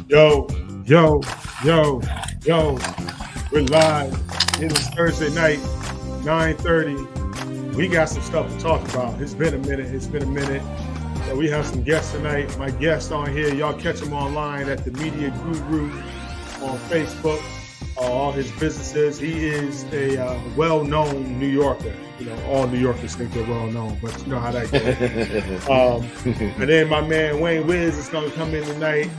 Yo, yo, yo, yo. We're live. It is Thursday night, 9:30. We got some stuff to talk about. It's been a minute. So we have some guests tonight. My guest on here, y'all catch him online at the Media Guru on Facebook. All his businesses. He is a well-known New Yorker. You know, all New Yorkers think they're well-known, but you know how that goes. And then my man Wayne Wiz is going to come in tonight.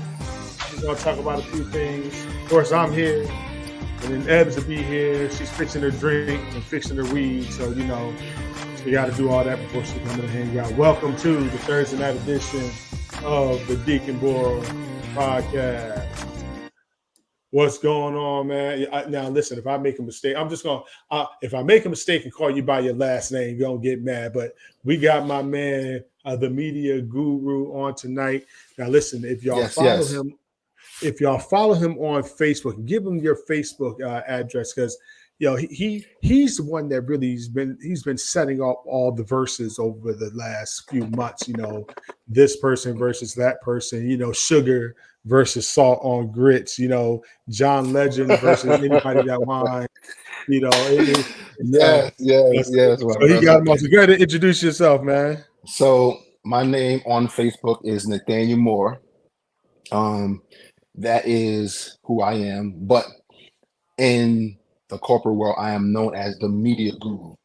He's going to talk about a few things. Of course, I'm here. And then Ebbs will be here. She's fixing her drink and fixing her weed. So, you know, we got to do all that before she comes in and hang out. Welcome to the Thursday night edition of the Deacon Boy Podcast. What's going on, man? Now, listen, if I make a mistake, I'm just going to, if I make a mistake and call you by your last name, you don't get mad. But we got my man, the Media Guru, on tonight. Now, listen, if y'all follow him, if y'all follow him on Facebook, give him your Facebook address, because he's the one that really he's been setting up all the verses over the last few months. You know, this person versus that person. You know, sugar versus salt on grits. You know, John Legend versus anybody that wine. You know, yes. So he got him on. So go ahead and introduce yourself, man. So my name on Facebook is Nathaniel Moore. That is who I am, but in the corporate world, I am known as the Media Guru.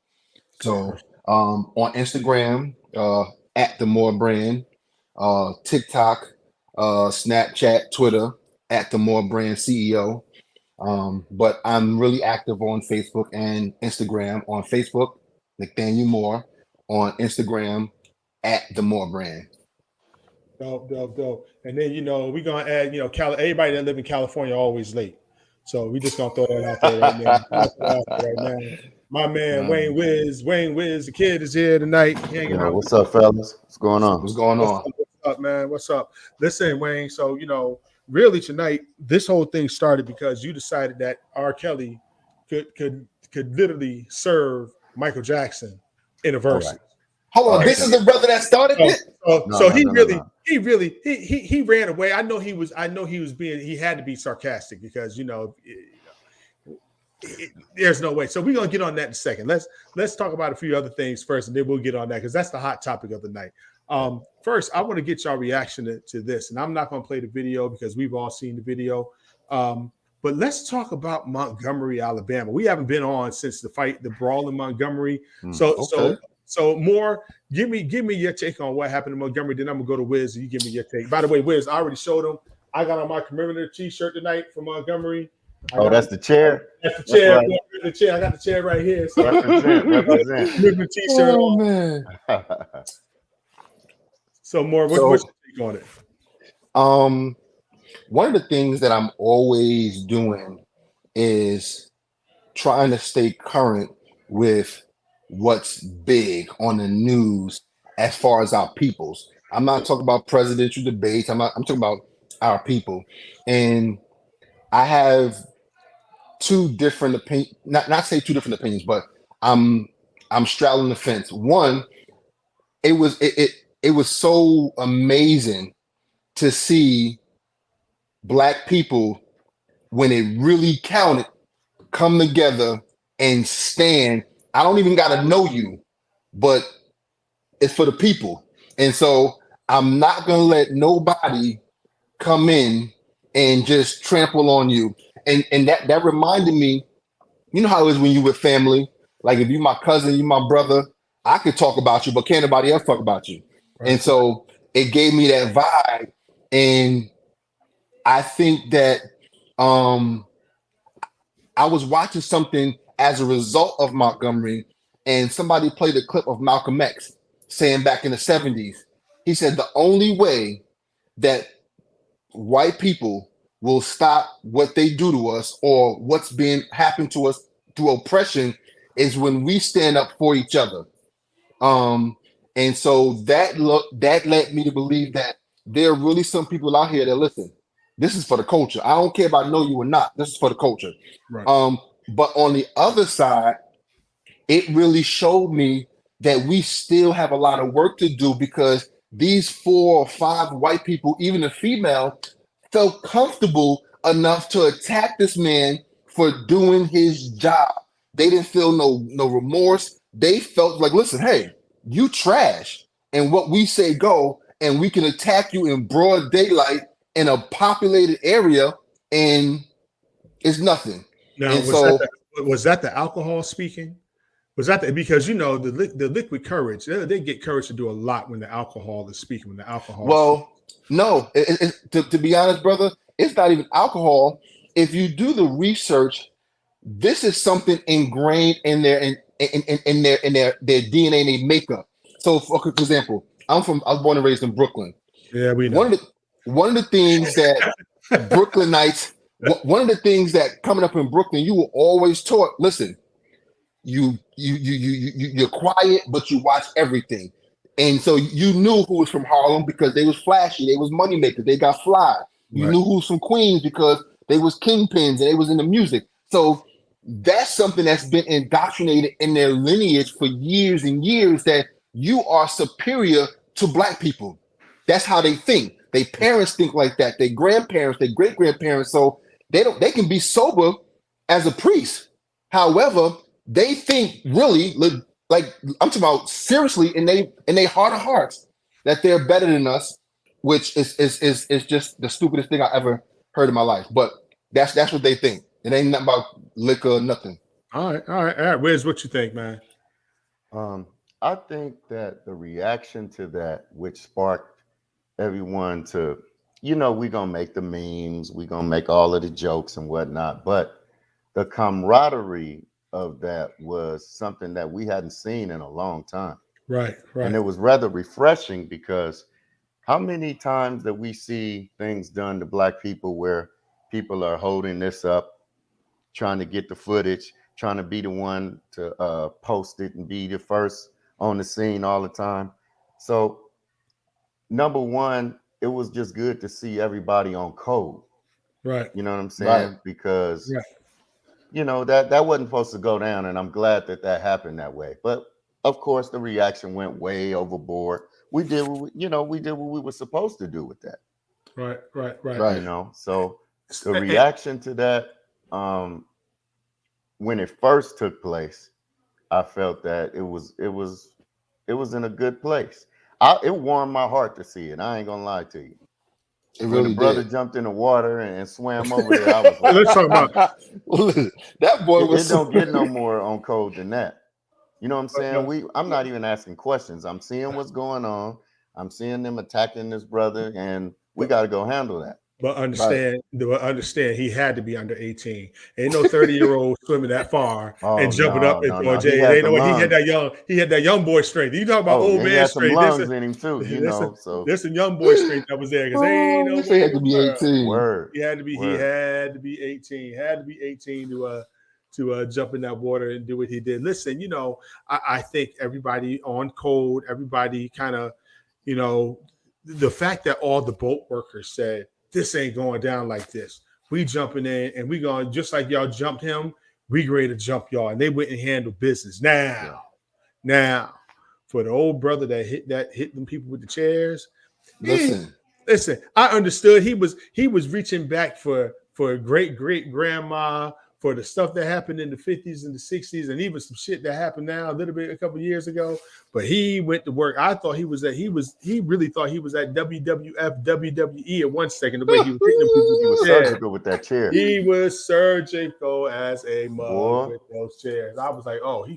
So on Instagram, at the Moore Brand, TikTok, Snapchat, Twitter, at the Moore Brand CEO. But I'm really active on Facebook and Instagram. On Facebook, Nathaniel Moore. On Instagram, at the Moore Brand. Dope. And then, you know, we're going to add, you know, everybody that live in California always late. So we just going to throw that out there right now. My man, Wayne Wiz, the kid is here tonight. What's up, fellas? What's going on? What's going on? What's up, man? What's up? Listen, Wayne, so, you know, really tonight, this whole thing started because you decided that R. Kelly could literally serve Michael Jackson in a verse. Right. Hold on, this is the brother that started it? He ran away. I know he had to be sarcastic because, you know, there's no way. So we're gonna get on that in a second. Let's talk about a few other things first, and then we'll get on that because that's the hot topic of the night. First, I want to get y'all reaction to this, and I'm not gonna play the video because we've all seen the video. But let's talk about Montgomery, Alabama. We haven't been on since the brawl in Montgomery. So more, give me your take on what happened in Montgomery. Then I'm gonna go to Wiz and you give me your take. By the way, Wiz, I already showed him. I got on my commemorative T-shirt tonight from Montgomery. That's the chair. That's the chair. Right. The chair. I got the chair right here. So represent. T-shirt. Oh man. So more, what's your take on it? One of the things that I'm always doing is trying to stay current with what's big on the news as far as our peoples. I'm not talking about presidential debates. I'm talking about our people. And I have two different opinions, not say two different opinions, but I'm straddling the fence. One, it was so amazing to see Black people, when it really counted, come together and stand. I don't even got to know you, but it's for the people. And so I'm not going to let nobody come in and just trample on you. And that reminded me, you know how it is when you with family, like if you my cousin, you my brother, I could talk about you, but can't nobody else talk about you. Right. And so it gave me that vibe. And I think that I was watching something as a result of Montgomery, and somebody played a clip of Malcolm X saying back in the 70s, he said the only way that white people will stop what they do to us or what's being happened to us through oppression is when we stand up for each other. And so that led me to believe that there are really some people out here that listen, this is for the culture. I don't care if I know you or not. This is for the culture. Right. But on the other side, it really showed me that we still have a lot of work to do because these 4 or 5 white people, even a female, felt comfortable enough to attack this man for doing his job. They didn't feel no remorse. They felt like, listen, hey, you trash, and what we say go, and we can attack you in broad daylight in a populated area, and it's nothing. Now, And so, was that the alcohol speaking? Was that because the liquid courage, they get courage to do a lot when the alcohol is speaking, when the alcohol flows. well, no, to be honest, brother, it's not even alcohol. If you do the research, this is something ingrained in their DNA and their makeup. So, for example, I was born and raised in Brooklyn. Yeah, we know. One of the things that Brooklynites, one of the things that coming up in Brooklyn, you were always taught. Listen, you're quiet, but you watch everything. And so you knew who was from Harlem because they was flashy, they was money makers, they got fly. You Right. knew who was from Queens because they was kingpins and they was in the music. So that's something that's been indoctrinated in their lineage for years and years, that you are superior to black people. That's how they think. Their parents think like that. Their grandparents, their great grandparents. So they can be sober as a priest. However, they think really like I'm talking about seriously in they heart of hearts that they're better than us, which is just the stupidest thing I ever heard in my life. But that's what they think. It ain't nothing about liquor or nothing. All right. Where's what you think, man? I think that the reaction to that, which sparked everyone to, we're gonna make the memes, we're gonna make all of the jokes and whatnot, but the camaraderie of that was something that we hadn't seen in a long time. Right. And it was rather refreshing, because how many times that we see things done to black people where people are holding this up, trying to get the footage, trying to be the one to post it and be the first on the scene all the time. So number one, it was just good to see everybody on code. Right. You know what I'm saying? Right. Because Right. that wasn't supposed to go down, and I'm glad that happened that way. But of course, the reaction went way overboard. We did what we were supposed to do with that. Right. So the reaction to that, when it first took place, I felt that it was in a good place. It warmed my heart to see it. I ain't gonna lie to you. It When really the brother did. jumped in the water and swam over there, I was like, Let's talk about that boy was it don't get no more on code than that. You know what I'm saying? I'm not even asking questions. I'm seeing what's going on. I'm seeing them attacking this brother, and we got to go handle that. But understand he had to be under 18. Ain't no 30-year-old swimming that far and jumping up into a J. They know he had that young boy strength. You talk about old man he had strength. Some lungs in him too, So there's some young boy strength that was there, because they ain't no he had to be 18. Word. He had to be 18. Had to be 18 to jump in that water and do what he did. Listen, I think everybody on code, everybody kind of, the fact that all the boat workers said, this ain't going down like this. We jumping in and we going, just like y'all jumped him, we ready to jump y'all. And they went and handled business. Now, for the old brother that hit them people with the chairs, listen, I understood he was reaching back for great grandma, for the stuff that happened in the 50s and the 60s, and even some shit that happened now a couple years ago. But he went to work. I thought he really thought he was at WWF, WWE at one second. The way he was hitting them people. He was surgical with that chair. He was surgical as a mug with those chairs. I was like, oh,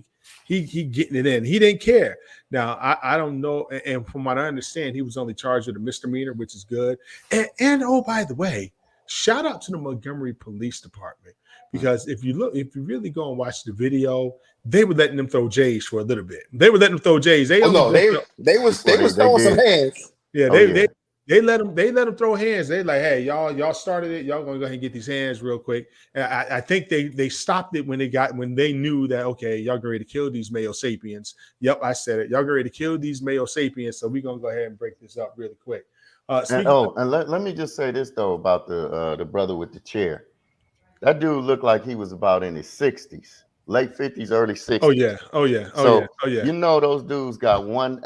he getting it in. He didn't care. Now, I don't know. And from what I understand, he was only charged with a misdemeanor, which is good. And oh, by the way, shout out to the Montgomery Police Department. Because if you really go and watch the video, they were letting them throw J's for a little bit. They were letting them throw J's. They was throwing some hands. Yeah, they let them throw hands. They like, hey, y'all started it. Y'all gonna go ahead and get these hands real quick. And I think they stopped it when they knew that, okay, y'all ready to kill these male sapiens. Yep, I said it. Y'all ready to kill these male sapiens. So we're gonna go ahead and break this up really quick. Let me just say this though about the brother with the chair. That dude looked like he was about in his 60s. late 50s, early 60s. Oh yeah. Oh yeah. Oh So yeah. Oh yeah. you know those dudes got one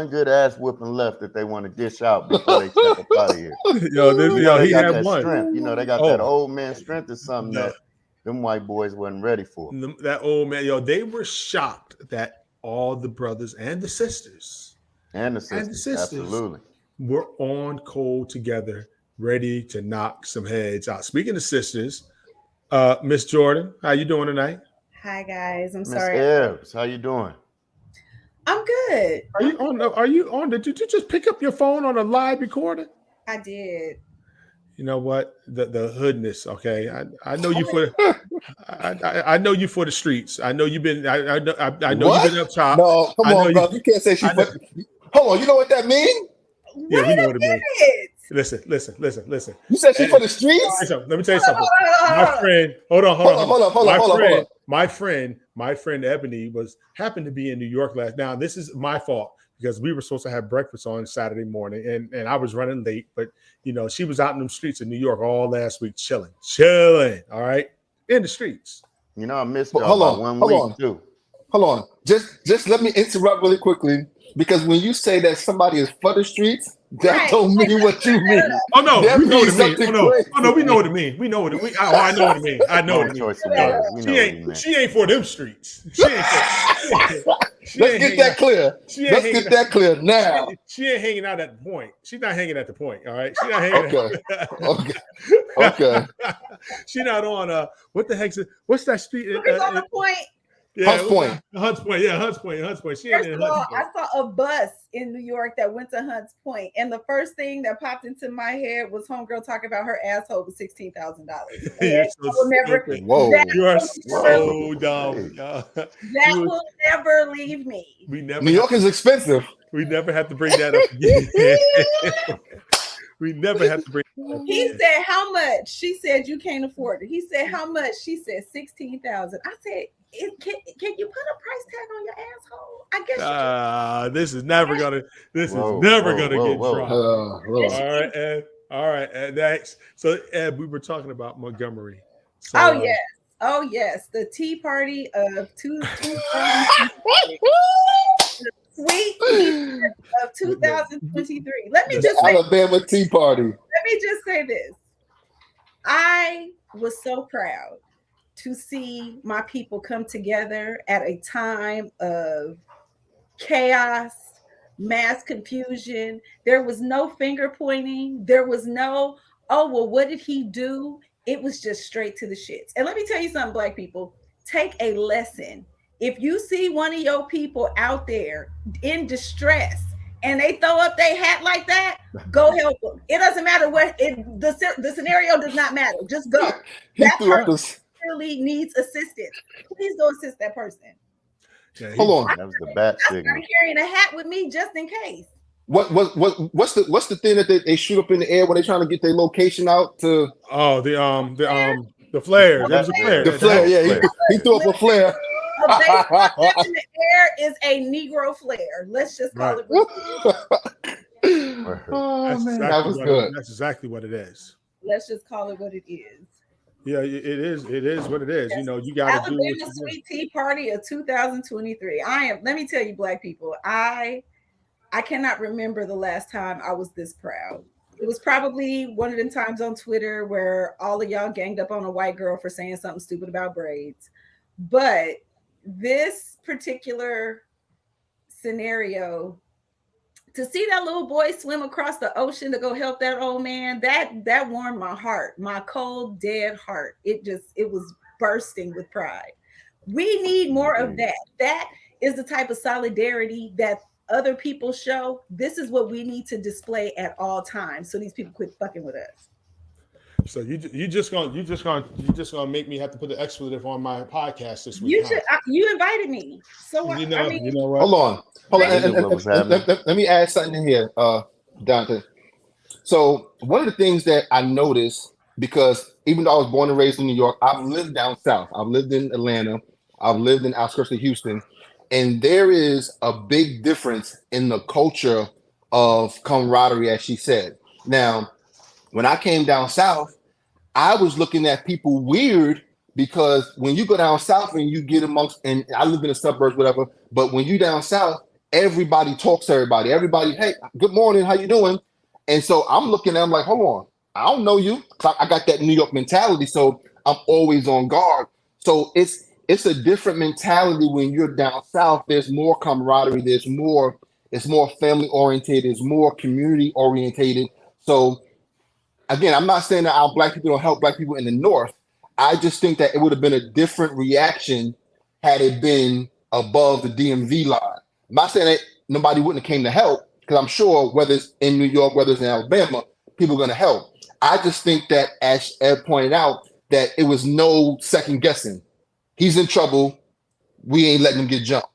good ass whooping left that they want to dish out before they step up out of here. You know they He got had that one. strength. You know they got that Oh, old man strength is something the, that them white boys wasn't ready for. that old man. They were shocked that all the brothers and the sisters And the and the sisters, sisters absolutely. were on cold together, ready to knock some heads out. Speaking of sisters, Miss Jordan, how you doing tonight? Hi guys, I'm Miss sorry. Ebbs, how you doing? I'm good. Are you on? Are you on? Did you just pick up your phone on a live recording? I did. You know what? The hoodness. Okay, I know you for. I know you for the streets. I know you've been. I know you've What? been up top. No, come I know on, bro. You can't say she. I know, Hold on. You know what that means? yeah, we Wait know a what it means. minute. Listen. You said she And- for the streets? Let me tell you Hold something. on. My friend, hold on. My friend Ebony happened to be in New York last. Now this is my fault because we were supposed to have breakfast on Saturday morning, and I was running late. But she was out in the streets of New York all last week, chilling. All right, in the streets. You know I missed But y'all hold by on, 1 hold week on. too. Hold on. Just let me interrupt really quickly because when you say that somebody is for the streets, that Right. don't mean what you mean. Oh no, That we know what it means means. something Oh no, we crazy. know what it means. We know what it. I know what it means. I know what Wrong it means. choice of words. We know what he meant. She ain't for them streets. She ain't. She Let's ain't get hanging that out- clear. She ain't Let's hanging get that clear now. She ain't hanging out at the point. She's not hanging at the point. All right. She's not hanging. Okay. Okay. She's not on. What the heck's it? What's that street? It's on the point. Yeah, Hunts Point. Hunts Point. Yeah, Hunts Point. She ain't First in of Hunts all, Point. I saw a bus in New York that went to Hunts Point, and the first thing that popped into my head was homegirl talking about her asshole was $16,000. You're so I will never. stupid. Whoa. You are so Whoa. dumb. That will never leave me. We never. New York is expensive. We never have to bring that up again. We never have to bring that up He again. said, "How much?" She said, "You can't afford it." He said, "How much?" She said, 16,000. I said, can you put a price tag on your asshole? I guess you can. This is never gonna. This Whoa, is never whoa, gonna whoa, get whoa. dropped. Lord. All right, Ed. All right, Ed. Next. So, Ed, we were talking about Montgomery. So, Oh yes, the Tea Party of sweet tea of 2023. Let me just say Alabama Tea Party. this. I was so proud to see my people come together at a time of chaos, mass confusion. There was no finger pointing. There was no, oh, well, what did he do? It was just straight to the shits. And let me tell you something, Black people, take a lesson. If you see one of your people out there in distress and they throw up their hat like that, go help them. It doesn't matter the scenario does not matter. Just go. He That threw up person his. really needs assistance. Please go assist that person. yeah, Hold on. That was the bat I signal. started carrying a hat with me just in case. What's the thing that they shoot up in the air when they're trying to get their location out to Oh, the flare. There was a flare. the flare? Yeah, he threw up a flare. A baseball bat in the air is a Negro flare. Let's just call it what it is. Oh That's man, exactly that was what good. That's exactly what it is. Let's just call it what it is. Yeah, it is. It is what it is. You know, you got to do what Alabama you do. Sweet Tea Party of 2023. Let me tell you, Black people, I cannot remember the last time I was this proud. It was probably one of them times on Twitter where all of y'all ganged up on a white girl for saying something stupid about braids. But this particular scenario, to see that little boy swim across the ocean to go help that old man, that warmed my heart, my cold, dead heart. It was bursting with pride. We need more of that. That is the type of solidarity that other people show. This is what we need to display at all times, so these people quit fucking with us. So you just gonna make me have to put the expletive on my podcast this week. You invited me, so You know what? Hold on. What Let me add something in here, Dante. So one of the things that I noticed, because even though I was born and raised in New York, I've lived down south. I've lived in Atlanta. I've lived in outskirts of Houston, and there is a big difference in the culture of camaraderie, as she said. Now, when I came down south, I was looking at people weird because when you go down south and you get amongst, and I live in the suburbs, whatever, but when you down south, everybody talks to everybody. Everybody, hey, good morning, how you doing? And so I'm looking at them like, hold on, I don't know you. I got that New York mentality, so I'm always on guard. So it's a different mentality when you're down south. There's more camaraderie. It's more family oriented. It's more community orientated. So again, I'm not saying that our black people don't help black people in the north. I just think that it would have been a different reaction had it been above the DMV line. I'm not saying that nobody wouldn't have came to help, because I'm sure whether it's in New York, whether it's in Alabama, people are going to help. I just think that, as Ed pointed out, that it was no second guessing. He's in trouble. We ain't letting him get jumped.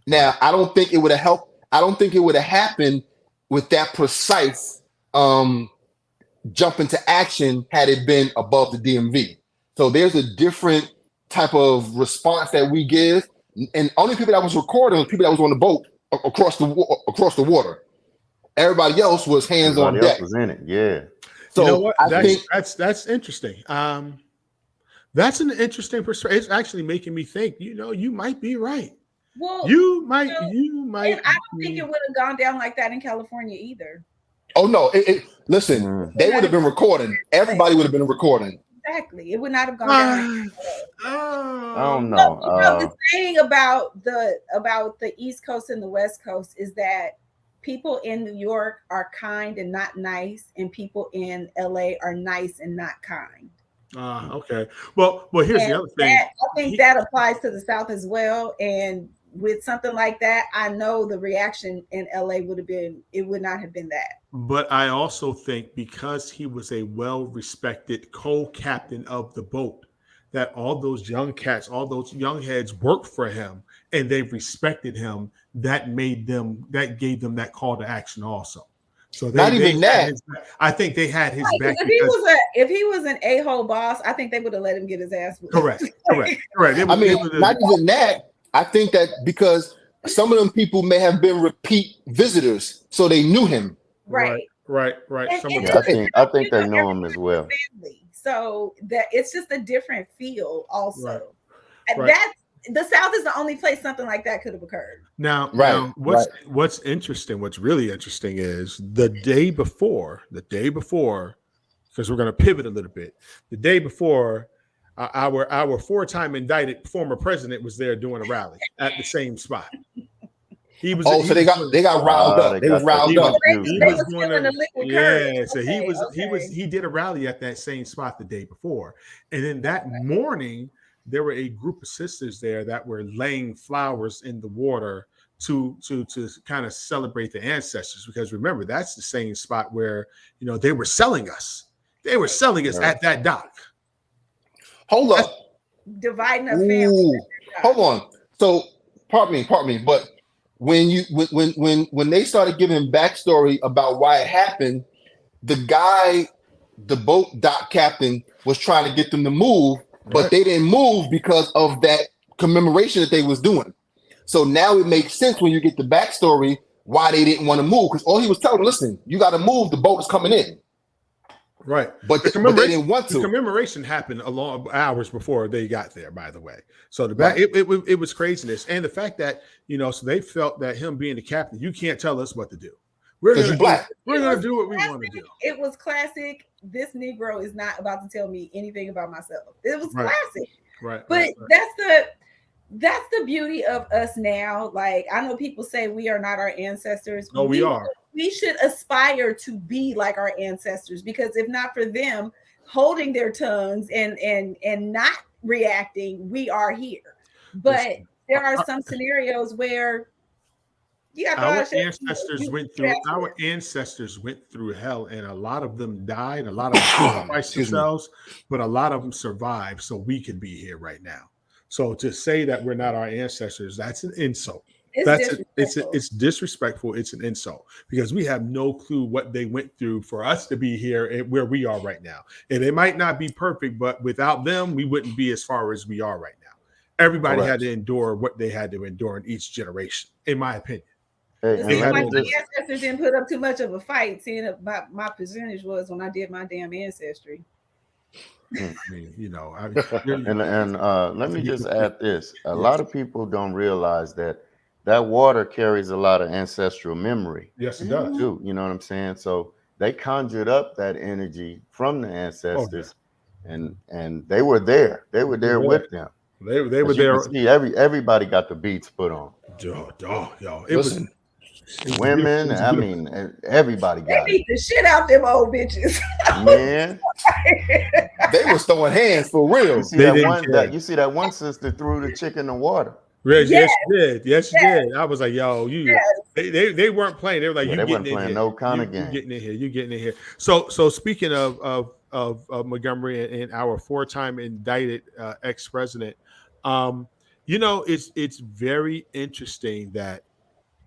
Now, I don't think it would have helped. I don't think it would have happened with that precise jump into action had it been above the DMV. So there's a different type of response that we give, and only people that was recording was people that was on the boat across the water. Everybody else was hands on Everybody else deck. was in it. Yeah. So you know what? I think That's interesting. That's an interesting perspective. It's actually making me think. You might be right. Well, You might. and I don't think it would have gone down like that in California either. Oh no! Listen, they would have been recording. Everybody would have been recording. Exactly, it would not have gone down. I don't know. The thing about the East Coast and the West Coast is that people in New York are kind and not nice, and people in LA are nice and not kind. Okay. Well, here's the other thing. I think that applies to the South as well. And with something like that, I know the reaction in LA would not have been that. But I also think because he was a well-respected co-captain of the boat, that all those young cats, all those young heads worked for him and they respected him. That gave them that call to action also. So I think they had his back. If he was an a-hole boss, I think they would have let him get his ass. Correct. I mean, not even that. I think that because some of them people may have been repeat visitors, so they knew him. Right. I think they know him as well. Family. So that it's just a different feel also. Right. The South is the only place something like that could have occurred. Now, what's interesting, what's really interesting is the day before, because we're going to pivot a little bit. The day before, our four-time indicted former president was there doing a rally at the same spot. He was. So they got riled up. They was riled up. He did a rally at that same spot the day before, and then that morning there were a group of sisters there that were laying flowers in the water to kind of celebrate the ancestors, because remember, that's the same spot where they were selling us. They were selling us at that dock. Hold up. Dividing a family. Hold on. So pardon me, but when they started giving backstory about why it happened, the boat dock captain was trying to get them to move, but they didn't move because of that commemoration that they was doing. So now it makes sense when you get the backstory why they didn't want to move, because all he was telling them, listen, you got to move, the boat is coming in. Right. But they didn't want to. The commemoration happened hours before they got there, by the way. So it was craziness. And the fact that, so they felt that him being the captain, you can't tell us what to do. We're going to do what we want to do. It was classic. This Negro is not about to tell me anything about myself. It was classic. Right. But that's the beauty of us now. Like, I know people say we are not our ancestors. No, we are. We should aspire to be like our ancestors, because if not for them holding their tongues and not reacting, we are here. But there are some scenarios where our ancestors went through hell, and a lot of them died. A lot of them sacrificed themselves, but a lot of them survived, so we can be here right now. So to say that we're not our ancestors, that's an insult. It's disrespectful. It's an insult, because we have no clue what they went through for us to be here and where we are right now. And it might not be perfect, but without them, we wouldn't be as far as we are right now. Everybody had to endure what they had to endure in each generation, in my opinion. My ancestors didn't put up too much of a fight, seeing my percentage was when I did my damn ancestry. I mean, And let me just add this: a Yeah. lot of people don't realize that water carries a lot of ancestral memory Yes, it does. too. You know what I'm saying? So they conjured up that energy from the ancestors, and they were there. They were there with them. They were As you there. can see, everybody got the beats put on. Yo, Listen, it was Women, beautiful. I mean, everybody They got it. beat the shit out them old bitches. Man, they was throwing hands for you real. see They that didn't care. that one sister threw the chick in the water. Yes, Yes, she did. Yes, she did. I was like, yo, yes. they weren't playing. They were like, Yeah, you they wasn't getting in playing here. no kind of You game. getting in here. You getting in here. So speaking of Montgomery and our 4-time indicted ex-president, it's very interesting that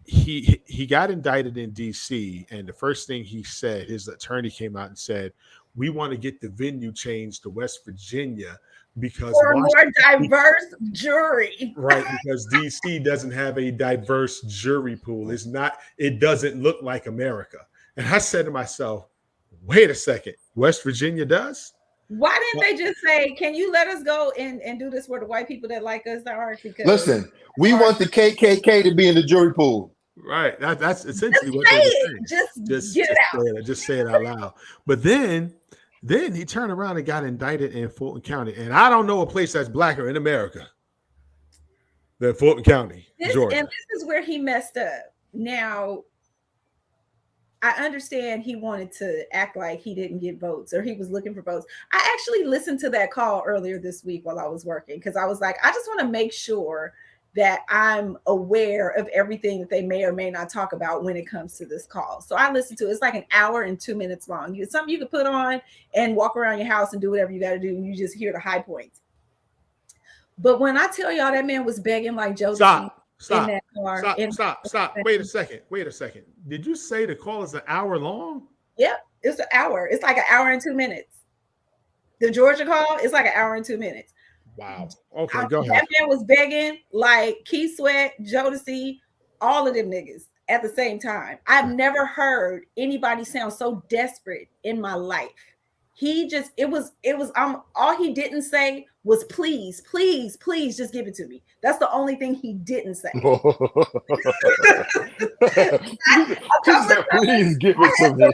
he got indicted in DC, and the first thing he said, his attorney came out and said, we want to get the venue changed to West Virginia because For a more Washington, diverse jury. right, because DC doesn't have a diverse jury pool. It doesn't look like America. And I said to myself, wait a second, West Virginia does? Why didn't they just say, can you let us go and do this for the white people that like us are? Because Listen, we want the KKK to be in the jury pool. Right. That's just essentially what say they were it. saying. Just get it out. Just say it out loud. But then he turned around and got indicted in Fulton County. And I don't know a place that's blacker in America than Fulton County, Georgia. And this is where he messed up. Now, I understand he wanted to act like he didn't get votes or he was looking for votes. I actually listened to that call earlier this week while I was working because I was like, I just want to make sure that I'm aware of everything that they may or may not talk about when it comes to this call. So I listened to it. It's like an hour and 2 minutes long. It's something you could put on and walk around your house and do whatever you got to do. You just hear the high points. But when I tell y'all that man was begging like Joe in that car. Stop. Wait a second. Did you say the call is an hour long? Yep, it's an hour. It's like an hour and 2 minutes. The Georgia call is like an hour and 2 minutes. Wow. Okay, go ahead. That man was begging like Keith Sweat, Jodeci, all of them niggas at the same time. I've never heard anybody sound so desperate in my life. All he didn't say was please just give it to me. That's the only thing he didn't say. Please give it to me.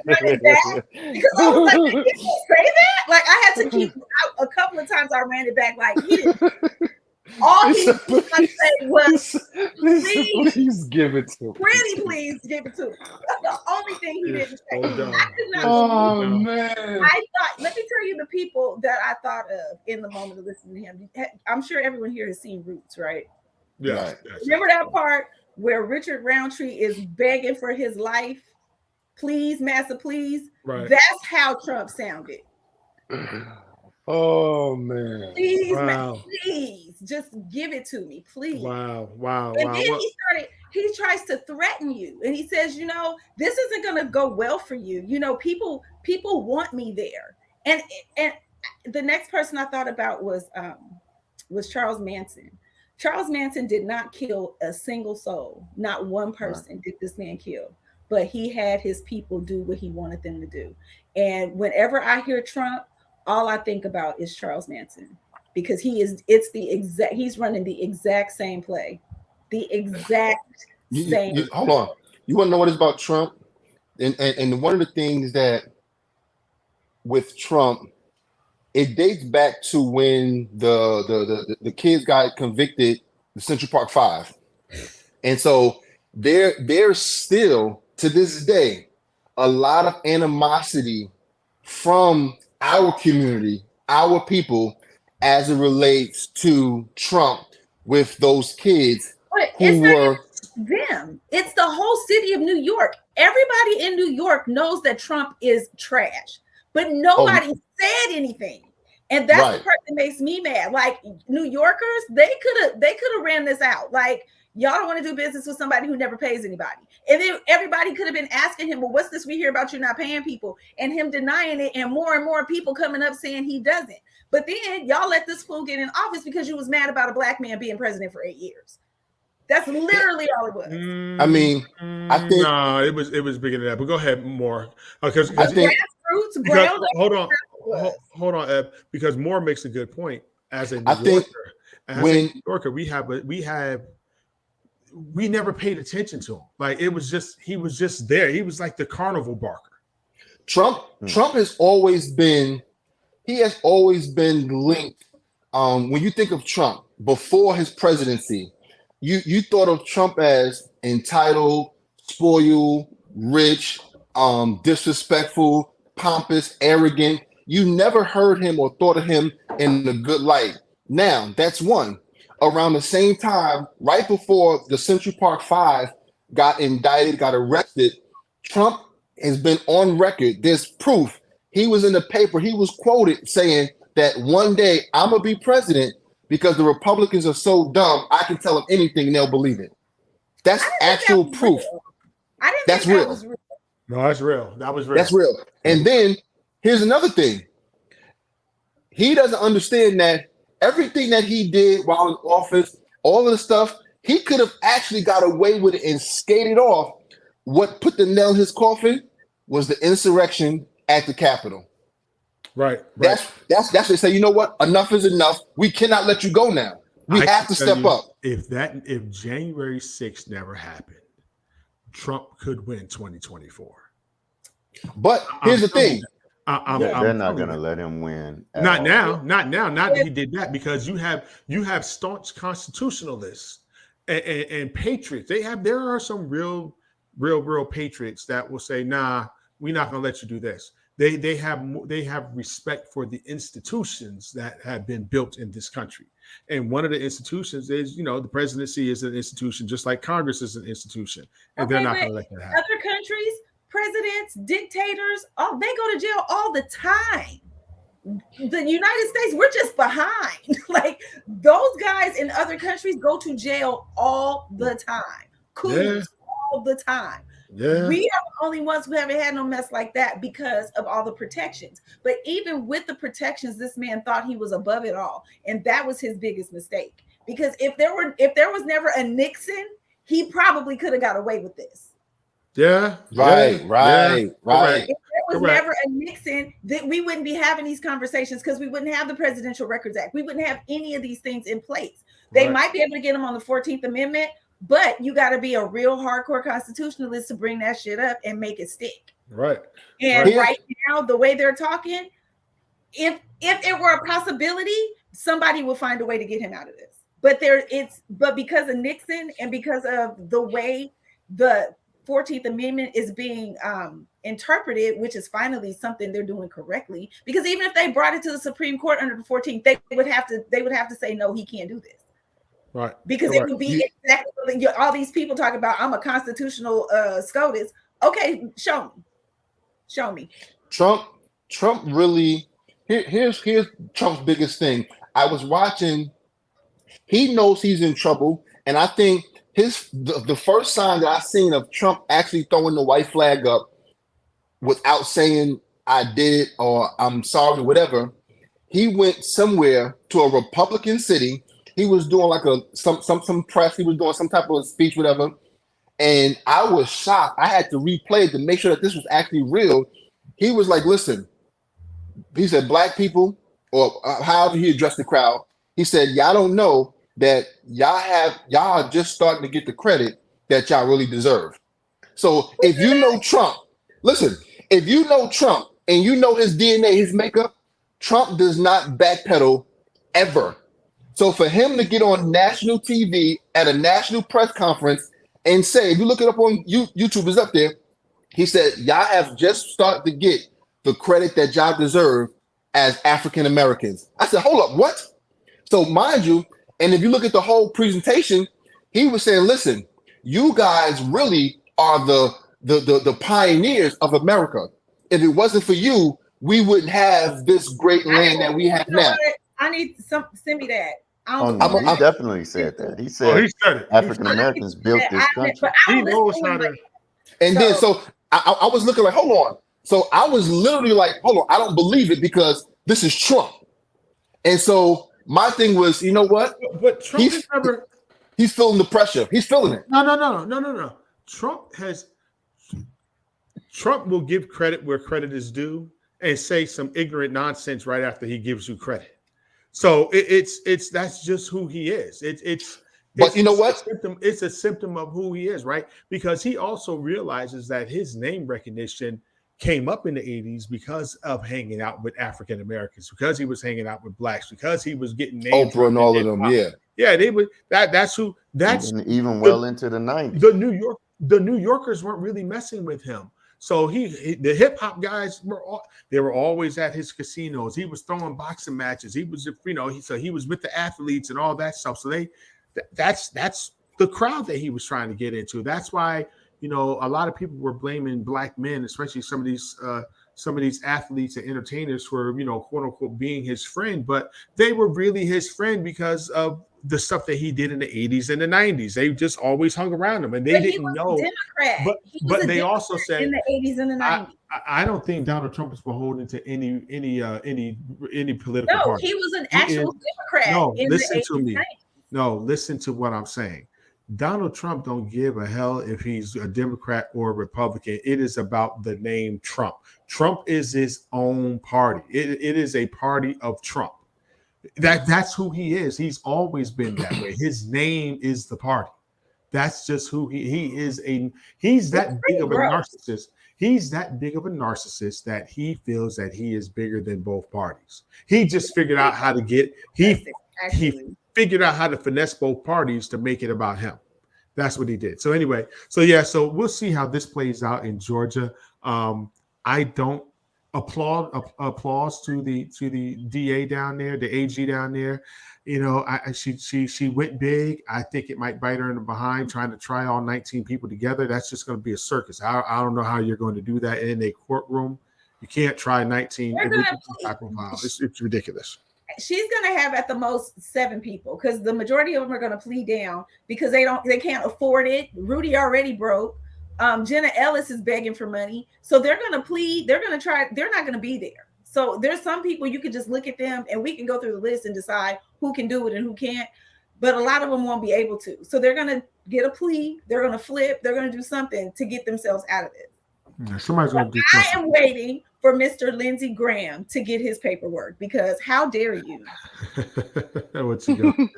Because I was like, did he say that? Like I had to keep a couple of times I ran it back like he didn't. All he said was, please give it to me. Pretty please give it to me. That's the only thing he didn't say. Man. I thought, let me tell you the people that I thought of in the moment of listening to him. I'm sure everyone here has seen Roots, right? Yeah. Right. Remember that part where Richard Roundtree is begging for his life? Please, massa, please. Right. That's how Trump sounded. Oh man! Please, please, just give it to me, please. Wow! And then he tries to threaten you, and he says, this isn't going to go well for you. People want me there. And the next person I thought about was Charles Manson. Charles Manson did not kill a single soul. Not one person did this man kill, but he had his people do what he wanted them to do. And whenever I hear Trump, all I think about is Charles Manson because he's running the exact same play. The exact same. Hold on. You want to know what is about Trump? And one of the things that with Trump, it dates back to when the kids got convicted, the Central Park 5. And so there's still to this day a lot of animosity from our community, our people, as it relates to Trump with those kids who were them. It's the whole city of New York. Everybody in New York knows that Trump is trash, but nobody said anything. And that's the part that makes me mad. Like New Yorkers, they could have ran this out. Like, y'all don't want to do business with somebody who never pays anybody. And then everybody could have been asking him, well, what's this we hear about you not paying people? And him denying it, and more people coming up saying he doesn't. But then y'all let this fool get in office because you was mad about a black man being president for 8 years. That's literally all it was. I mean, I think no, it was bigger than that. But go ahead more. Because grassroots roots because ground up. hold on, Eb, because Moore makes a good point. As a I New think Yorker, as a when New Yorker, we never paid attention to him. Like it was just he was just there. He was like the carnival barker. Trump has always been linked. When you think of Trump before his presidency, you thought of Trump as entitled, spoiled, rich, disrespectful, pompous, arrogant. You never heard him or thought of him in a good light. Now, that's one. Around the same time, right before the Central Park Five got indicted, got arrested, Trump has been on record. There's proof. He was in the paper. He was quoted saying that one day I'm going to be president because the Republicans are so dumb, I can tell them anything and they'll believe it. That's actual proof. I didn't That's think that real. was real. No, that's real. That was real. That's real. And then here's another thing. He doesn't understand that everything that he did while in office, all of the stuff, he could have actually got away with it and skated off. What put the nail in his coffin was the insurrection at the Capitol. Right. That's what they say, you know what? Enough is enough. We cannot let you go now. We have to step up. If January 6th never happened, Trump could win 2024. But here's the thing. They're not going to let him win. Not now. Not that he did that, because you have staunch constitutionalists and patriots. There are some real patriots that will say, nah, we're not going to let you do this. They have respect for the institutions that have been built in this country. And one of the institutions is, the presidency is an institution, just like Congress is an institution. And they're not going to let that happen. Other countries, presidents, dictators, they go to jail all the time. The United States, we're just behind. Like those guys in other countries go to jail all the time. Coups all the time. Yeah. We are the only ones who haven't had no mess like that because of all the protections. But even with the protections, this man thought he was above it all. And that was his biggest mistake. Because if there was never a Nixon, he probably could have got away with this. Yeah. Right. If there was never a Nixon, that we wouldn't be having these conversations, because we wouldn't have the Presidential Records Act. We wouldn't have any of these things in place. They might be able to get them on the 14th Amendment, but you got to be a real hardcore constitutionalist to bring that shit up and make it stick. Right. And right now, the way they're talking, if it were a possibility, somebody will find a way to get him out of this. But because of Nixon and because of the way the 14th Amendment is being interpreted, which is finally something they're doing correctly, because even if they brought it to the Supreme Court under the 14th, they would have to say, no, he can't do this. Right. Because it would be exactly all these people talking about, I'm a constitutional SCOTUS. Okay, show me. Trump really, here's Trump's biggest thing. I was watching, he knows he's in trouble, and I think the first sign that I seen of Trump actually throwing the white flag up without saying I did or I'm sorry or whatever, he went somewhere to a Republican city. He was doing like some press. He was doing some type of speech, whatever. And I was shocked. I had to replay it to make sure that this was actually real. He was like, listen, he said, black people, or however he addressed the crowd, he said, y'all don't know that y'all are just starting to get the credit that y'all really deserve. So if you know Trump, listen, if you know Trump and you know his DNA, his makeup, Trump does not backpedal ever. So for him to get on national TV at a national press conference and say, if you look it up on YouTube, is up there, he said, y'all have just started to get the credit that y'all deserve as African Americans. I said, hold up, what? So mind you, and if you look at the whole presentation, he was saying, listen, you guys really are the pioneers of America. If it wasn't for you, we wouldn't have this great land that we have now. I need send me that. He definitely said that. He said, African Americans built this country. He knows how to. And then I was looking like, hold on. So I was literally like, hold on, I don't believe it because this is Trump. And so my thing was, you know what? But Trump he's feeling the pressure. He's feeling it. No. Trump will give credit where credit is due. and say some ignorant nonsense right after he gives you credit. So it's that's just who he is. But you know It's a what? symptom. It's a symptom of who he is, right? Because he also realizes that his name recognition came up in the 80s because of hanging out with African Americans, because he was hanging out with blacks, because he was getting name Oprah dropped and in all of hip them, hop. yeah. Yeah, they would that's who that's even the well into the 90s. the New Yorkers weren't really messing with him. So the hip hop guys they were always at his casinos. He was throwing boxing matches. He was so he was with the athletes and all that stuff. So that's the crowd that he was trying to get into. That's why a lot of people were blaming black men, especially some of these athletes and entertainers for quote unquote being his friend, but they were really his friend because of the stuff that he did in the 80s and the 90s. They just always hung around him and they But he didn't was a know. Democrat. But He was a they Democrat also said in the 80s and the 90s. I don't think Donald Trump is beholden to any political No, party. he was an He actual is Democrat no. in Listen the to 80s me. and No, listen to what I'm saying. Donald Trump don't give a hell if he's a Democrat or a Republican. It is about the name Trump. Trump is his own party. It is a party of Trump. That's who he is. He's always been that way. His name is the party. That's just who he is. He's that big of a narcissist. He's that big of a narcissist that he feels that he is bigger than both parties. He just figured out how to get he figured out how to finesse both parties to make it about him. That's what he did. So anyway, so we'll see how this plays out in Georgia. I don't applause to the DA down there, the AG down there. She went big. I think it might bite her in the behind trying to try all 19 people together. That's just going to be a circus. I don't know how you're going to do that in a courtroom. You can't try 19 type of files. It's ridiculous. She's going to have at the most 7 people because the majority of them are going to plead down because they can't afford it. Rudy already broke. Jenna Ellis is begging for money. So they're going to plead. They're going to try. They're not going to be there. So there's some people you could just look at them and we can go through the list and decide who can do it and who can't. But a lot of them won't be able to. So they're going to get a plea. They're going to flip. They're going to do something to get themselves out of it. Yeah, somebody's going to do something. I am waiting for Mr. Lindsey Graham to get his paperwork because how dare you? What's he going to do?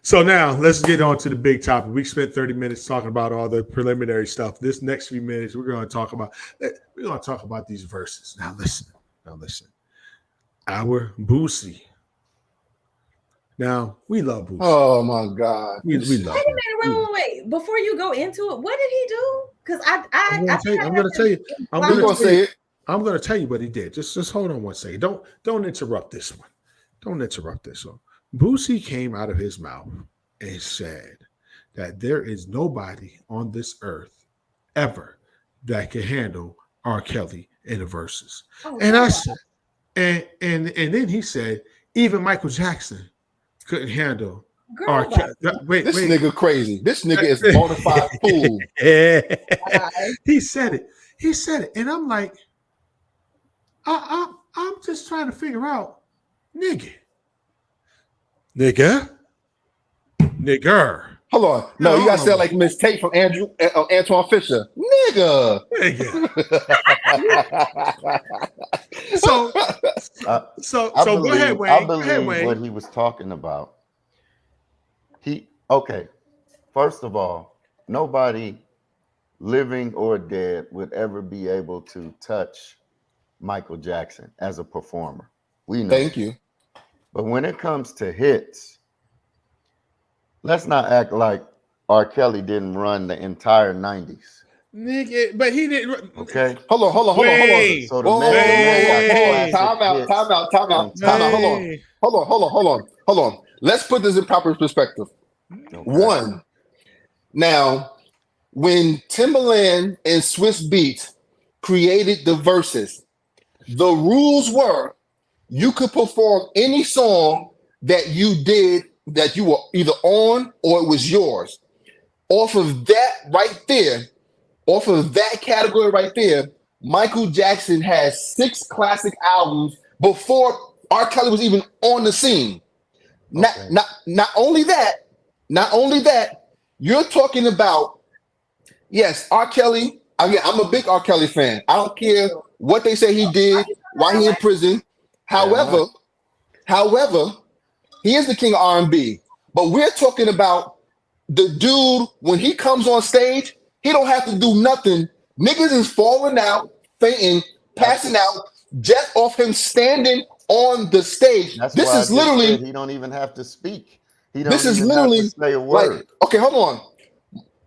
So now let's get on to the big topic. We spent 30 minutes talking about all the preliminary stuff. This next few minutes, we're going to talk about these verses. Now listen. Our Boosie. Now we love Boosie. Oh my God. We love him. Wait. Before you go into it, what did he do? Because I'm going to tell you. I'm going to tell you what he did. Just hold on one second. Don't interrupt this one. Don't interrupt this one. Boosie came out of his mouth and said that there is nobody on this earth ever that can handle R. Kelly in the verses. I said, and then he said, even Michael Jackson couldn't handle R. Kelly. Wait, nigga crazy. This nigga is bona fide fool. He said it. And I'm like, I'm just trying to figure out, nigga. Hold on. No, you gotta sound like Miss Tate from Antoine Fisher. Nigga. So go ahead, Wayne. I believe what he was talking about. First of all, nobody living or dead would ever be able to touch Michael Jackson as a performer. We know. Thank you. But when it comes to hits, let's not act like R. Kelly didn't run the entire 90s. Nigga, but he didn't. Okay. Hold on. So time out. Hold on. Let's put this in proper perspective. Okay. One, now, when Timbaland and Swiss Beats created the verses, the rules were you could perform any song that you did that you were either on or it was yours. Off of that category right there, Michael Jackson has 6 classic albums before R. Kelly was even on the scene. Okay. Not only that, you're talking about, yes, R. Kelly Again, I'm a big R. Kelly fan. I don't care what they say he did, why he in prison. However, he is the king of R&B. But we're talking about the dude when he comes on stage, he don't have to do nothing. Niggas is falling out, fainting, passing out, just off him standing on the stage. That's This why I is just said literally, he don't even have to speak. He don't this is even have to literally say a like, word. okay, hold on.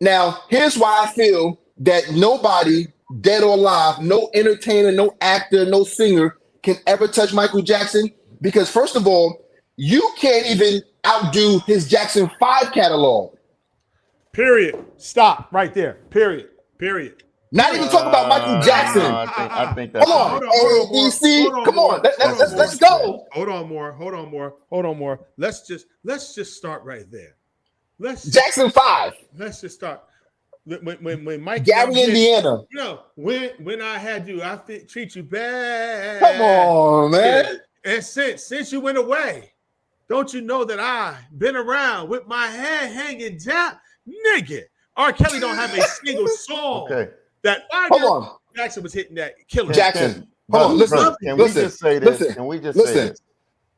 Now, here's why I feel that nobody, dead or alive, no entertainer, no actor, no singer can ever touch Michael Jackson. Because first of all, you can't even outdo his Jackson 5 catalog. Period. Stop right there. Period. Period. Not even talk about Michael Jackson. No, I think that's Hold on. ABC, come on. Let's go. Hold on more. Let's just start right there. Jackson 5. Let's just start. When Mike Gary, Indiana. You know, when I had you, I treat you bad. Come on, man. And since you went away, don't you know that I've been around with my head hanging down? Nigga, R. Kelly don't have a single song that Jackson was hitting that killer. Jackson, hold on, listen. Can we just say this? Can we just say this?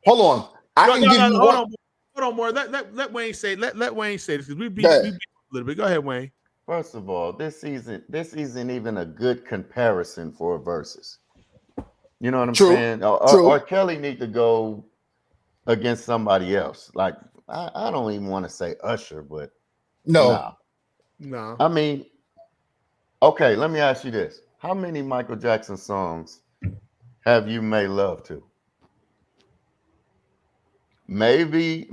Hold on. I can give you hold on, more. Let Wayne say. Let Wayne say this because we beat a little bit. Go ahead, Wayne. First of all, this isn't even a good comparison for verses. You know what I'm saying? R. Kelly need to go against somebody else. Like I don't even want to say Usher, but no. I mean, okay. Let me ask you this: how many Michael Jackson songs have you made love to? Maybe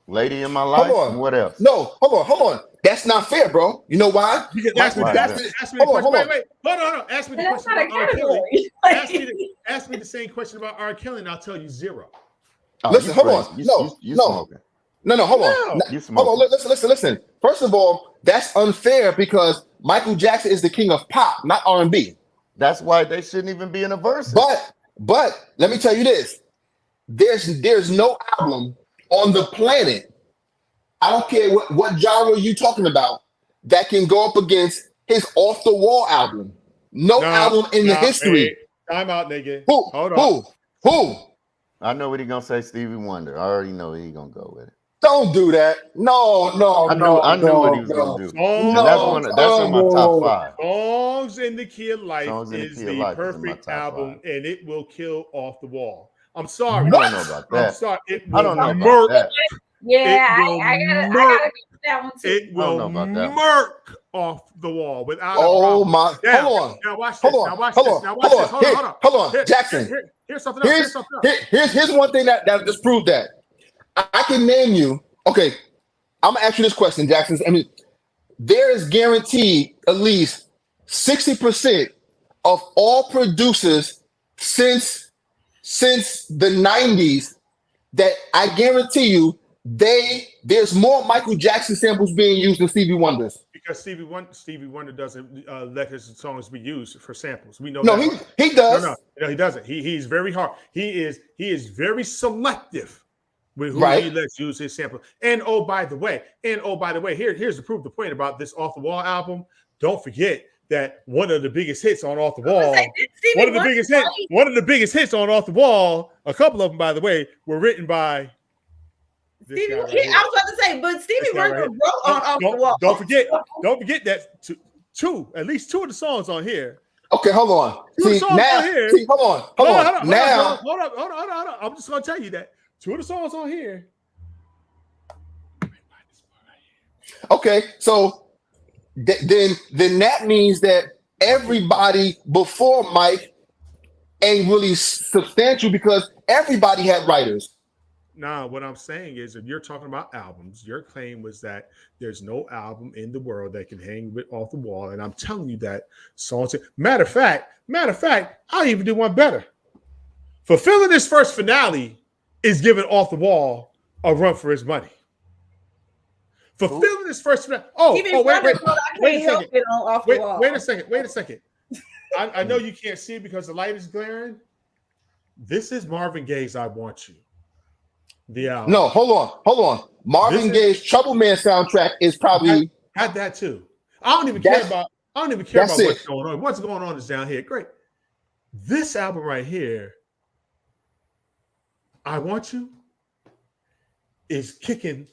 Lady in My Life. Hold on. What else? No, hold on. That's not fair, bro. You know why? Ask me the question. Ask me the question about R. Kelly. Ask me the same question about R. Kelly, and I'll tell you zero. Listen, hold on. No, hold on. Listen. First of all, that's unfair because Michael Jackson is the king of pop, not R&B. That's why they shouldn't even be in a verse. But let me tell you this: there's no album on the planet, I don't care what genre you talking about, that can go up against his Off the Wall album. No album in the history. Hey, time out, nigga. Who? I know what he gonna say. Stevie Wonder. I already know he gonna go with it. Don't do that. No. I knew what he was gonna do. That's in my top 5. Songs in the Key of Life is the perfect album, and it will kill Off the Wall. I'm sorry. I don't know about that. I'm sorry. I don't know about that. Yeah, I gotta get that one too. It will murk Off the Wall without a problem. Oh my! Hold on. Now watch this. Hold on. Jackson. Here's something else. Here's one thing that just proved that. I can name you. Okay, I'm gonna ask you this question, Jackson. I mean, there is guaranteed at least 60% of all producers since the 90s that I guarantee you there's more Michael Jackson samples being used than Stevie Wonder's. Because Stevie Wonder doesn't let his songs be used for samples. We know. No, that. he does. No, he doesn't. He's very hard. He is very selective with who he lets use his sample. And oh by the way, here's to prove the point about this Off the Wall album. Don't forget that one of the biggest hits on Off the Wall, one of the biggest hits on Off the Wall, a couple of them, by the way, were written by Stevie. I was about to say, but Stevie Wonder wrote on Off the Wall. Don't forget that at least two of the songs on here. Okay, hold on. Hold on. Now, hold on. I'm just gonna tell you that 2 of the songs on here. Okay, so then that means that everybody before Mike ain't really substantial because everybody had writers. Nah, what I'm saying is if you're talking about albums, your claim was that there's no album in the world that can hang with Off the Wall. And I'm telling you that songs. Matter of fact, I'll even do one better. Fulfilling this first finale is giving Off the Wall a run for his money. Fulfilling this first finale. Wait a second. I know you can't see it because the light is glaring. This is Marvin Gaye's I Want You. The album. No, hold on. Marvin Gaye's Trouble Man soundtrack is probably Got that too. I don't even That's- care about. I don't even care that's about what's it. going on. What's going on is down here. Great. This album right here, I Want You, is kicking.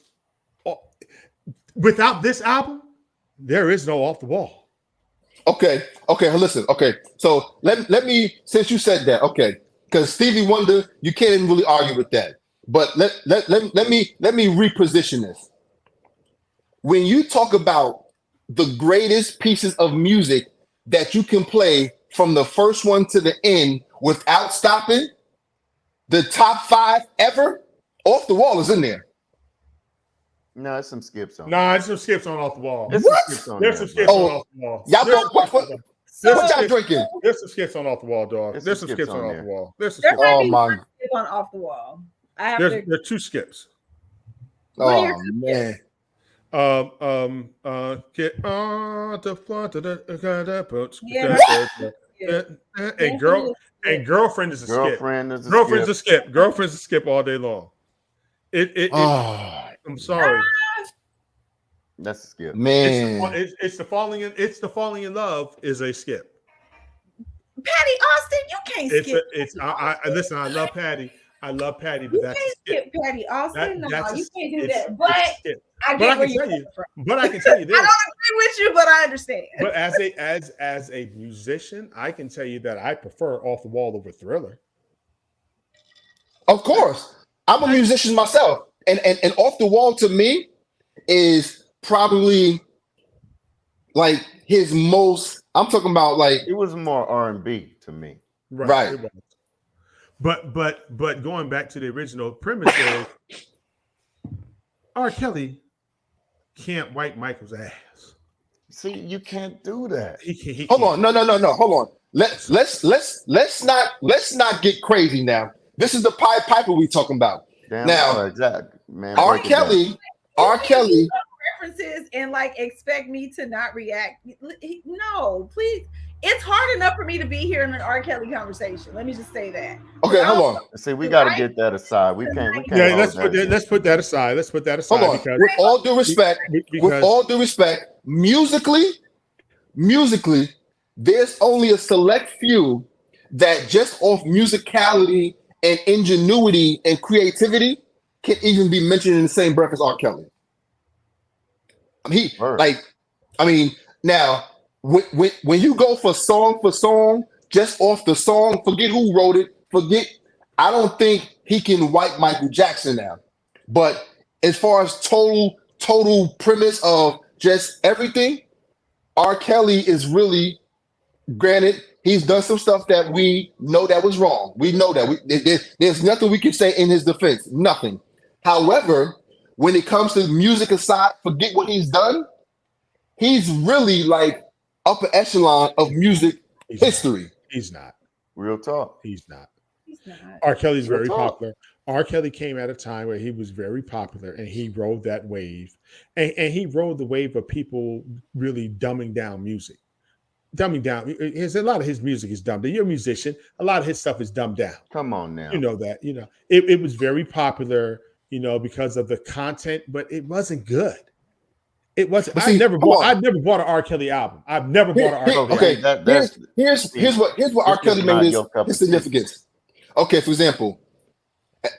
Without this album, there is no Off the Wall. Okay, listen. Okay, so let me, since you said that, okay, because Stevie Wonder, you can't even really argue with that. But let me reposition this. When you talk about the greatest pieces of music that you can play from the first one to the end without stopping, the top 5 ever, Off the Wall is in there. No, there's some skips on. Nah, there's some skips on Off the Wall. There's What? some skips on There's there, some skips bro. on Off the Wall. Y'all There's both, what some y'all skips- drinking? There's some skips on Off the Wall, dog. There's There's some some skips on skips on Off there. the Wall. There's some There skips. might Oh be my, one skip on Off the Wall. I have There's to. there are 2 skips. What are oh your two man. Get on the front of the boat. Yeah, And girlfriend is a skip. Girlfriend is a Girlfriend's a skip. skip. Girlfriend's a skip all day long. Oh I'm sorry. That's a skip. man. It's the falling in. It's the falling in love is a skip. Patty Austin, you can't skip. I listen. I love Patty. But You that's a can't skip. skip Patty Austin. No, That's a you skip. can't do It's that. But a skip. I But get I where can you're tell you. coming from. But I can tell you I this. don't agree with you, but I understand. But as a musician, I can tell you that I prefer Off the Wall over Thriller. Of course, I'm a musician myself, and Off the Wall to me is probably like his most. I'm talking about like It was more R&B to me. Right. It was. But going back to the original premise is R. Kelly can't wipe Michael's ass. See, you can't do that. He hold can't. on, no, hold on. Let's not get crazy now. This is the Pied Piper we talking about. Damn, Now, exactly, man. R. break it down. Kelly, R. Kelly. References and like expect me to not react. No, please. It's hard enough for me to be here in an R. Kelly conversation. Let me just say that. Okay, hold on. See, we got to get that aside. We can't. Yeah, hold let's that put that aside. Let's put that aside. Hold on. Because With all due respect, musically, there's only a select few that just off musicality and ingenuity and creativity can even be mentioned in the same breath as R. Kelly. Now when you go for song, just off the song, forget who wrote it, I don't think he can wipe Michael Jackson now. But as far as total premise of just everything, R. Kelly is really, granted, he's done some stuff that we know that was wrong. We know that. There's nothing we can say in his defense. Nothing. However, when it comes to music aside, forget what he's done. He's really like upper echelon of music history. He's not. Real talk. He's not. He's not. R. Kelly's Real very talk. popular. R. Kelly came at a time where he was very popular and he rode that wave. And he rode the wave of people really dumbing down music. Dumbing down. A lot of his music is dumbed down. You're a musician. A lot of his stuff is dumbed down. Come on now. You know that. It was very popular, because of the content, but it wasn't good. It wasn't. But see, I've never bought an R. Kelly album. I've never bought an R. Kelly album. Okay, here's what R. Kelly made his significance. Okay, for example,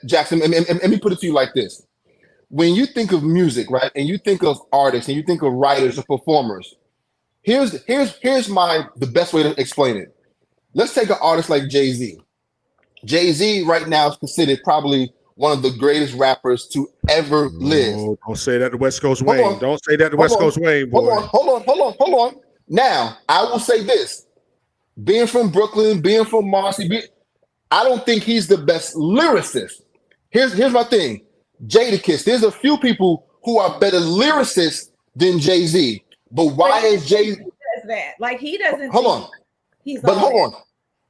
Jackson, and let me put it to you like this. When you think of music, right, and you think of artists and you think of writers or performers, here's the best way to explain it. Let's take an artist like Jay-Z. Jay-Z right now is considered probably one of the greatest rappers to ever live. Oh, don't say that to West Coast Wayne. Don't say that to West Coast Wayne, boy. Hold on. Now, I will say this. Being from Brooklyn, being from Marcy, I don't think he's the best lyricist. Here's my thing. Jadakiss, there's a few people who are better lyricists than Jay-Z. But why is Jay-Z does that? Like he doesn't. Hold on.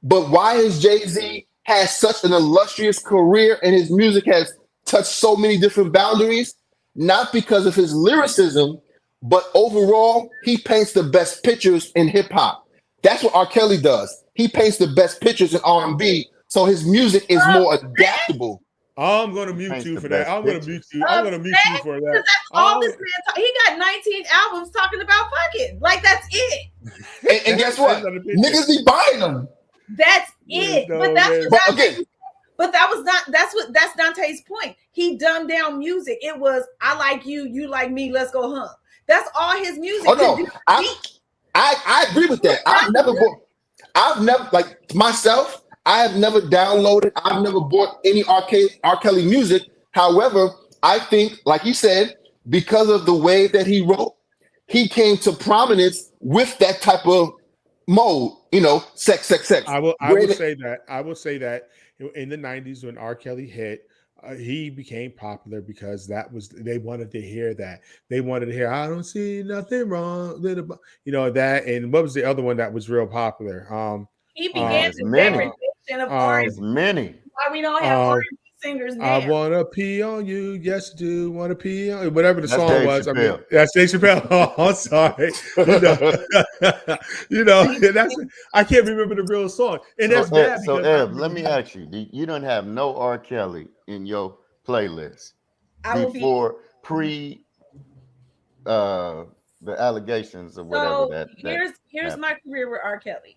But why is Jay-Z has such an illustrious career and his music has touched so many different boundaries? Not because of his lyricism, but overall, he paints the best pictures in hip hop. That's what R. Kelly does. He paints the best pictures in R&B, so his music is more adaptable. I'm gonna mute Paints you the for that. best I'm gonna mute pictures. you. I'm gonna mute you for that. That's all this man. He got 19 albums talking about fucking. Like that's it. And guess what? That's not a picture. Niggas be buying them. That's it. No, But that's man. what But Dante. again, But that's Dante's point. He dumbed down music. It was I like you, you like me. Let's go hump. That's all his music. oh no, could do. I agree with that. I've never like myself. I have never downloaded. I've never bought any R. Kelly music. However, I think, like you said, because of the way that he wrote, he came to prominence with that type of mode. You know, sex. I will say that in the 90s when R. Kelly hit, he became popular because they wanted to hear that. They wanted to hear I don't see nothing wrong with that. And what was the other one that was real popular? He began the many. degradation of R&B. There's many. Why we don't have R&B singers now? I wanna pee on you, yes, I do. Wanna pee on you. Whatever the That's song Dave was. Chappelle. I mean, that's Dave Chappelle. Oh, I'm sorry. I can't remember the real song, and that's bad. So Ev, let me ask you: you don't have no R. Kelly in your playlist pre the allegations or whatever here's my career with R. Kelly.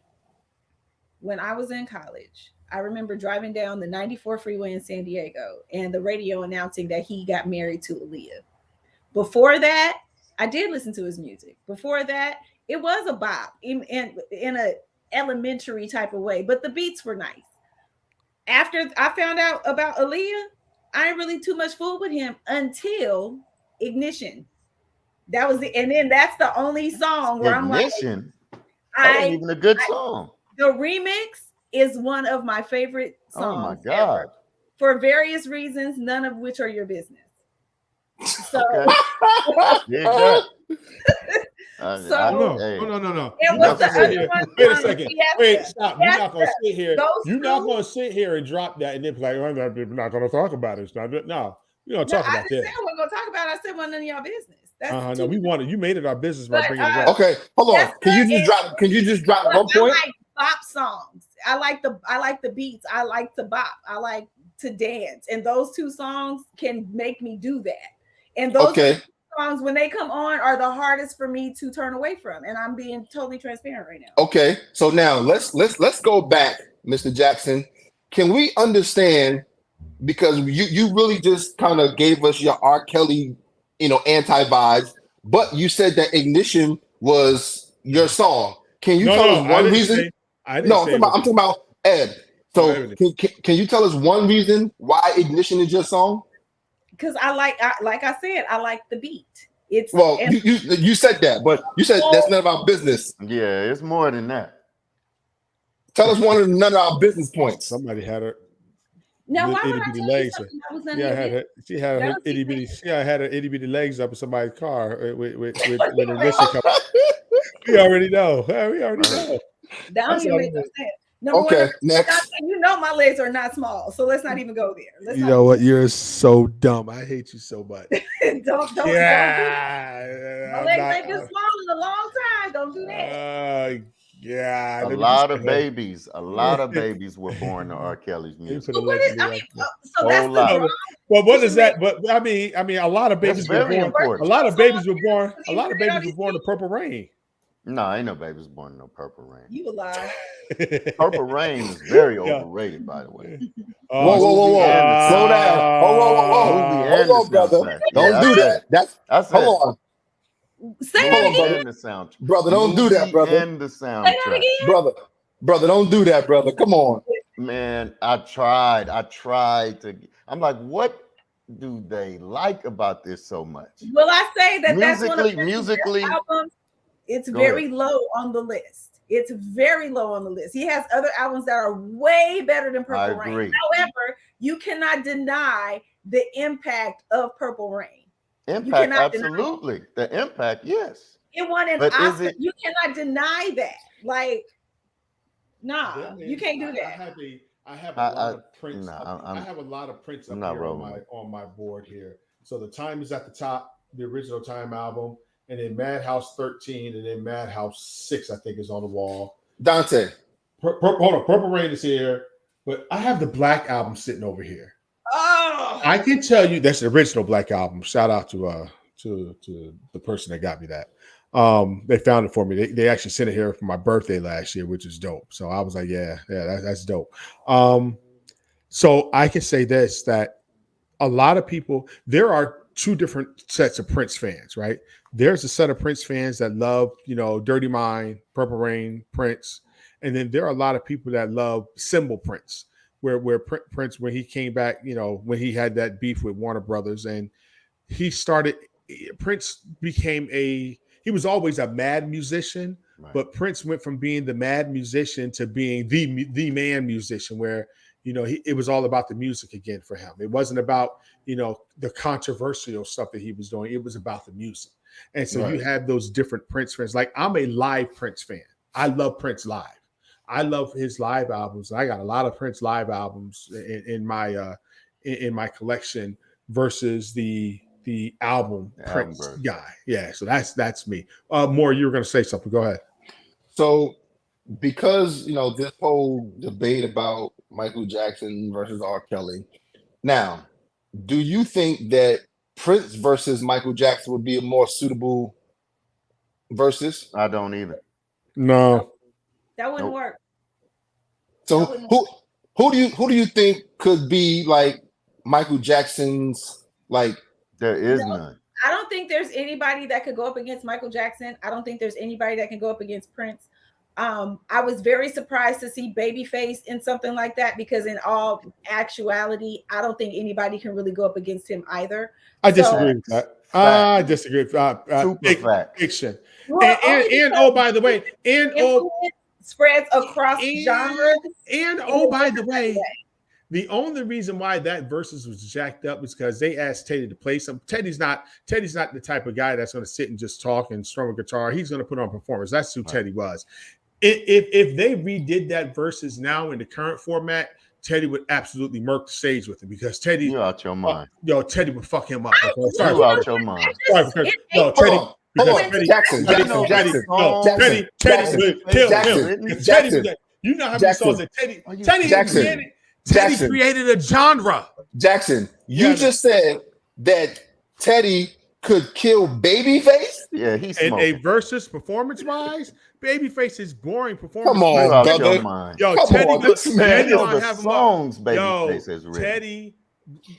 When I was in college, I remember driving down the 94 freeway in San Diego and the radio announcing that he got married to Aaliyah. Before that, I did listen to his music. Before that, it was a bop in a elementary type of way, but the beats were nice. After I found out about Aaliyah, I ain't really too much fool with him until Ignition. That was and then that's the only song where Ignition? I'm like, that ain't even a good song. The remix is one of my favorite songs. Oh my God. Ever, for various reasons, none of which are your business. So, No. And what's the other one? Wait a second. Wait, stop. You're not going to sit here. You're not going to sit here and drop that and then be like, we're not going to talk about it. No, we don't talk about this. I said we're going to talk about it. I said, well, none of y'all business. No, we wanted. You made it our business by bringing it up. Okay, hold on. Can you just drop one point? I like bop songs. I like the beats. I like to bop. I like to dance. And those two songs can make me do that. And those songs, when they come on, are the hardest for me to turn away from. And I'm being totally transparent right now. Okay, so now let's go back, Mr. Jackson. Can we understand, because you really just kind of gave us your R. Kelly, anti vibes, but you said that Ignition was your song. Can you tell us one reason? I'm talking about Ed. So can you tell us one reason why Ignition is your song? Because like I said, I like the beat. It's you said that, but you said that's none of our business. Yeah, it's more than that. Tell us none of our business points. Somebody had her. Now, why would I tell you something that was none of your business? She had her itty bitty legs up in somebody's car with when Ignition comes. We already know. We already know. That don't even make no sense. Next. You know my legs are not small, so let's not even go there. You know what? You're so dumb. I hate you so much. don't. Yeah. My legs ain't been small in a long time. Don't do that. Yeah. A lot of babies were born to R. Kelly's music. So that's the drama. Well, what is that? But I mean, a lot of babies were born. A lot of babies were born to Purple Rain. No, ain't no babies born in no Purple Rain. You a lie. Purple Rain is very overrated, by the way. Whoa. Slow down. Hold on, brother. Don't do that. Hold on. Say that again. Brother, don't do that, brother. And the soundtrack. Say that again. Brother, don't do that, brother. Come on. Man, I tried to. I'm like, what do they like about this so much? Well, I say that that's one of musically albums. It's very low on the list. It's very low on the list. He has other albums that are way better than Purple Rain. However, you cannot deny the impact of Purple Rain. Impact, absolutely. The impact, yes. It won an Oscar. You cannot deny that. Like, you can't do that. I have a lot of prints. I have a lot of prints up here on my board here. So the Time is at the top, the original Time album. And then Madhouse 13, and then Madhouse 6, I think, is on the wall. Dante. Hold on. Purple Rain is here, but I have the Black album sitting over here. Oh, I can tell you that's the original Black Album. Shout out to the person that got me that. They found it for me. They actually sent it here for my birthday last year, which is dope. So I was like, yeah, that's dope. So I can say this, that a lot of people, there are two different sets of Prince fans, right? There's a set of Prince fans that love, Dirty Mind, Purple Rain, Prince, and then there are a lot of people that love Symbol Prince, where Prince, when he came back, when he had that beef with Warner Brothers, and he started, Prince became he was always a mad musician, Right. but Prince went from being the mad musician to being the man musician, where it was all about the music again for him. It wasn't about the controversial stuff that he was doing. It was about the music. And so you have those different Prince fans. Like, I'm a live Prince fan. I love Prince live. I love his live albums. I got a lot of Prince live albums in my collection versus the album Prince version. guy. Yeah, so that's me. More, you were going to say something. Go ahead. So, because this whole debate about Michael Jackson versus R. Kelly, now, do you think that Prince versus Michael Jackson would be a more suitable versus? I don't either. No, that wouldn't work. So who do you think could be like Michael Jackson's, like? There is none. I don't think there's anybody that could go up against Michael Jackson. I don't think there's anybody that can go up against Prince. I was very surprised to see Babyface in something like that, because in all actuality, I don't think anybody can really go up against him either. I disagree with that. I disagree. Fiction. Well, and oh, by the way, spreads across genres. And oh, by the way, the only reason why that versus was jacked up is because they asked Teddy to play some. Teddy's not the type of guy that's going to sit and just talk and strum a guitar. He's going to put on performance. That's who Teddy was. If they redid that versus now in the current format, Teddy would absolutely murk the stage with him, because Teddy, you out your mind. Teddy would fuck him up. Sorry, you out your mind. Sorry, because Teddy. Jackson. You know how many songs that Teddy created a genre. Jackson, you just said that Teddy could kill Babyface? Yeah, he's in a versus performance-wise. Babyface is boring performance. Come on, brother. Yo, Come Teddy, on, this man. The songs Babyface has written.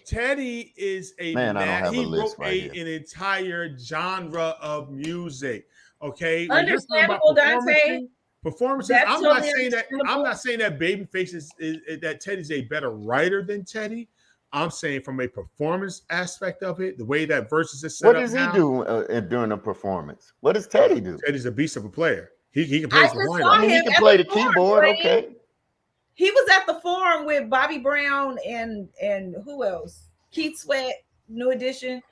Teddy is a man. I don't have he a list wrote right an entire genre of music. Okay, understandable, Dante. Performances. I'm not saying that Babyface is that Teddy's a better writer than Teddy. I'm saying from a performance aspect of it, the way that verses is set up. What does he do during a performance? What does Teddy do? Teddy's a beast of a player. He can play he can play the keyboard. Okay. He was at the Forum with Bobby Brown and who else? Keith Sweat, New Edition,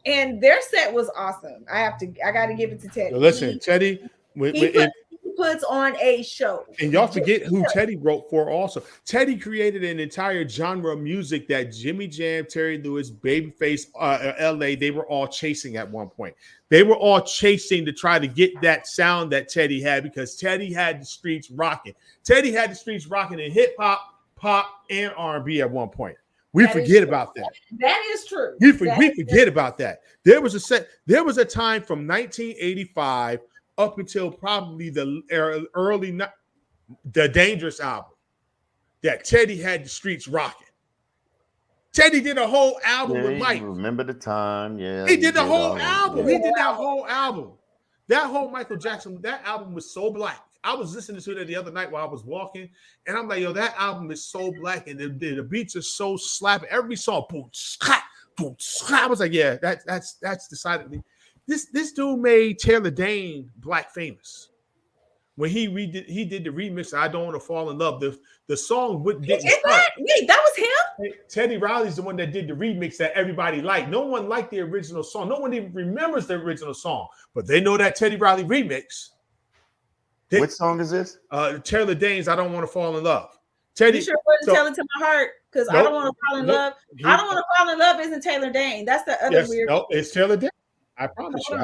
and their set was awesome. I got to give it to Teddy. Listen, Teddy. He puts on a show. And y'all forget who Teddy wrote for also. Teddy created an entire genre of music that Jimmy Jam, Terry Lewis, Babyface, LA, they were all chasing at one point. They were all chasing to try to get that sound that Teddy had, because Teddy had the streets rocking. Teddy had the streets rocking in hip hop, pop, and R&B at one point. We forget about that. That is true. We forget about that. There was a time from 1985 up until probably the early the Dangerous album that Teddy had the streets rocking. Teddy did a whole album with Mike. Remember the time? Yeah, he did the whole album. He did that whole album. That whole Michael Jackson, that album was so black. I was listening to it the other night while I was walking, and I'm like, yo, that album is so black, and the beats are so slapping. Every song, boom, slap, boom, slap. I was like, yeah, that's decidedly. This dude made Taylor Dayne black famous when he did the remix of I Don't Want to Fall in Love. The song didn't start. Wait, that was him? Teddy Riley's the one that did the remix that everybody liked. No one liked the original song. No one even remembers the original song, but they know that Teddy Riley remix. Which song is this? Taylor Dayne's I Don't Want to Fall in Love. Teddy, you sure wasn't Tell It to My Heart? Because I Don't Want to Fall in Love. I Don't Want to Fall in Love isn't Taylor Dayne. That's the other weird. No, it's Taylor Dayne. I promise you.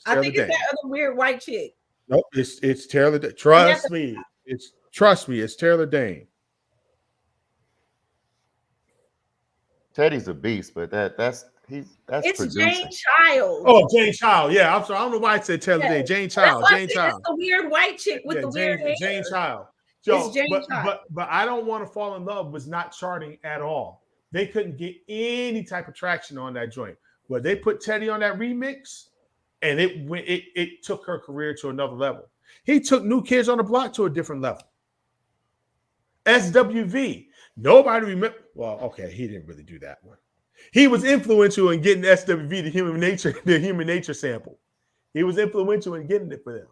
I think it's that other weird white chick. Nope, it's Taylor Dayne. Trust me, it's Taylor Dayne. Teddy's a beast, but that's It's Jane producing. Child. Oh, Jane Child. Yeah, I'm sorry. I don't know why I said Taylor Yeah. Day. Jane That's Child. why I Jane said that's Child. the weird white chick with Yeah, the weird hair. Jane Child. It's Yo, Jane Child. but I don't want to fall in love was not charting at all. They couldn't get any type of traction on that joint. But they put Teddy on that remix, and it took her career to another level. He took New Kids on the Block to a different level. SWV. Nobody remember. Well, okay, he didn't really do that one. He was influential in getting SWV, the human nature sample. He was influential in getting it for them.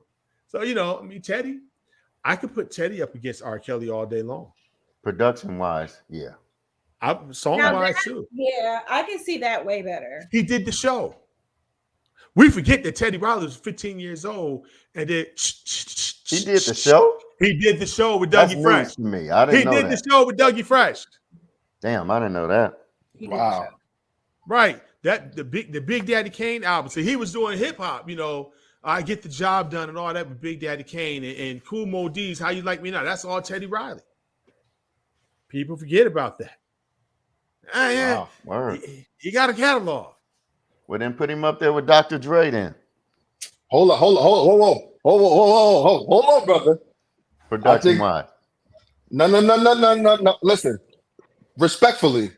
So, I mean, Teddy, I could put Teddy up against R. Kelly all day long. Production wise, yeah. Song wise too. Yeah, I can see that way better. He did the show. We forget that Teddy Riley was 15 years old and then he did the show. He did the show with That's Dougie Fresh. To me, I didn't know that. He did the show with Dougie Fresh. Damn, I didn't know that. Wow. Right. That the Big Daddy Kane album. So he was doing hip hop, I Get the Job Done and all that with Big Daddy Kane and Cool Mo D's How You Like Me Now. That's all Teddy Riley. People forget about that. Wow. Word. He got a catalog. Well, then put him up there with Dr. Dre then. Hold on, brother. Production wise. No. Listen, respectfully,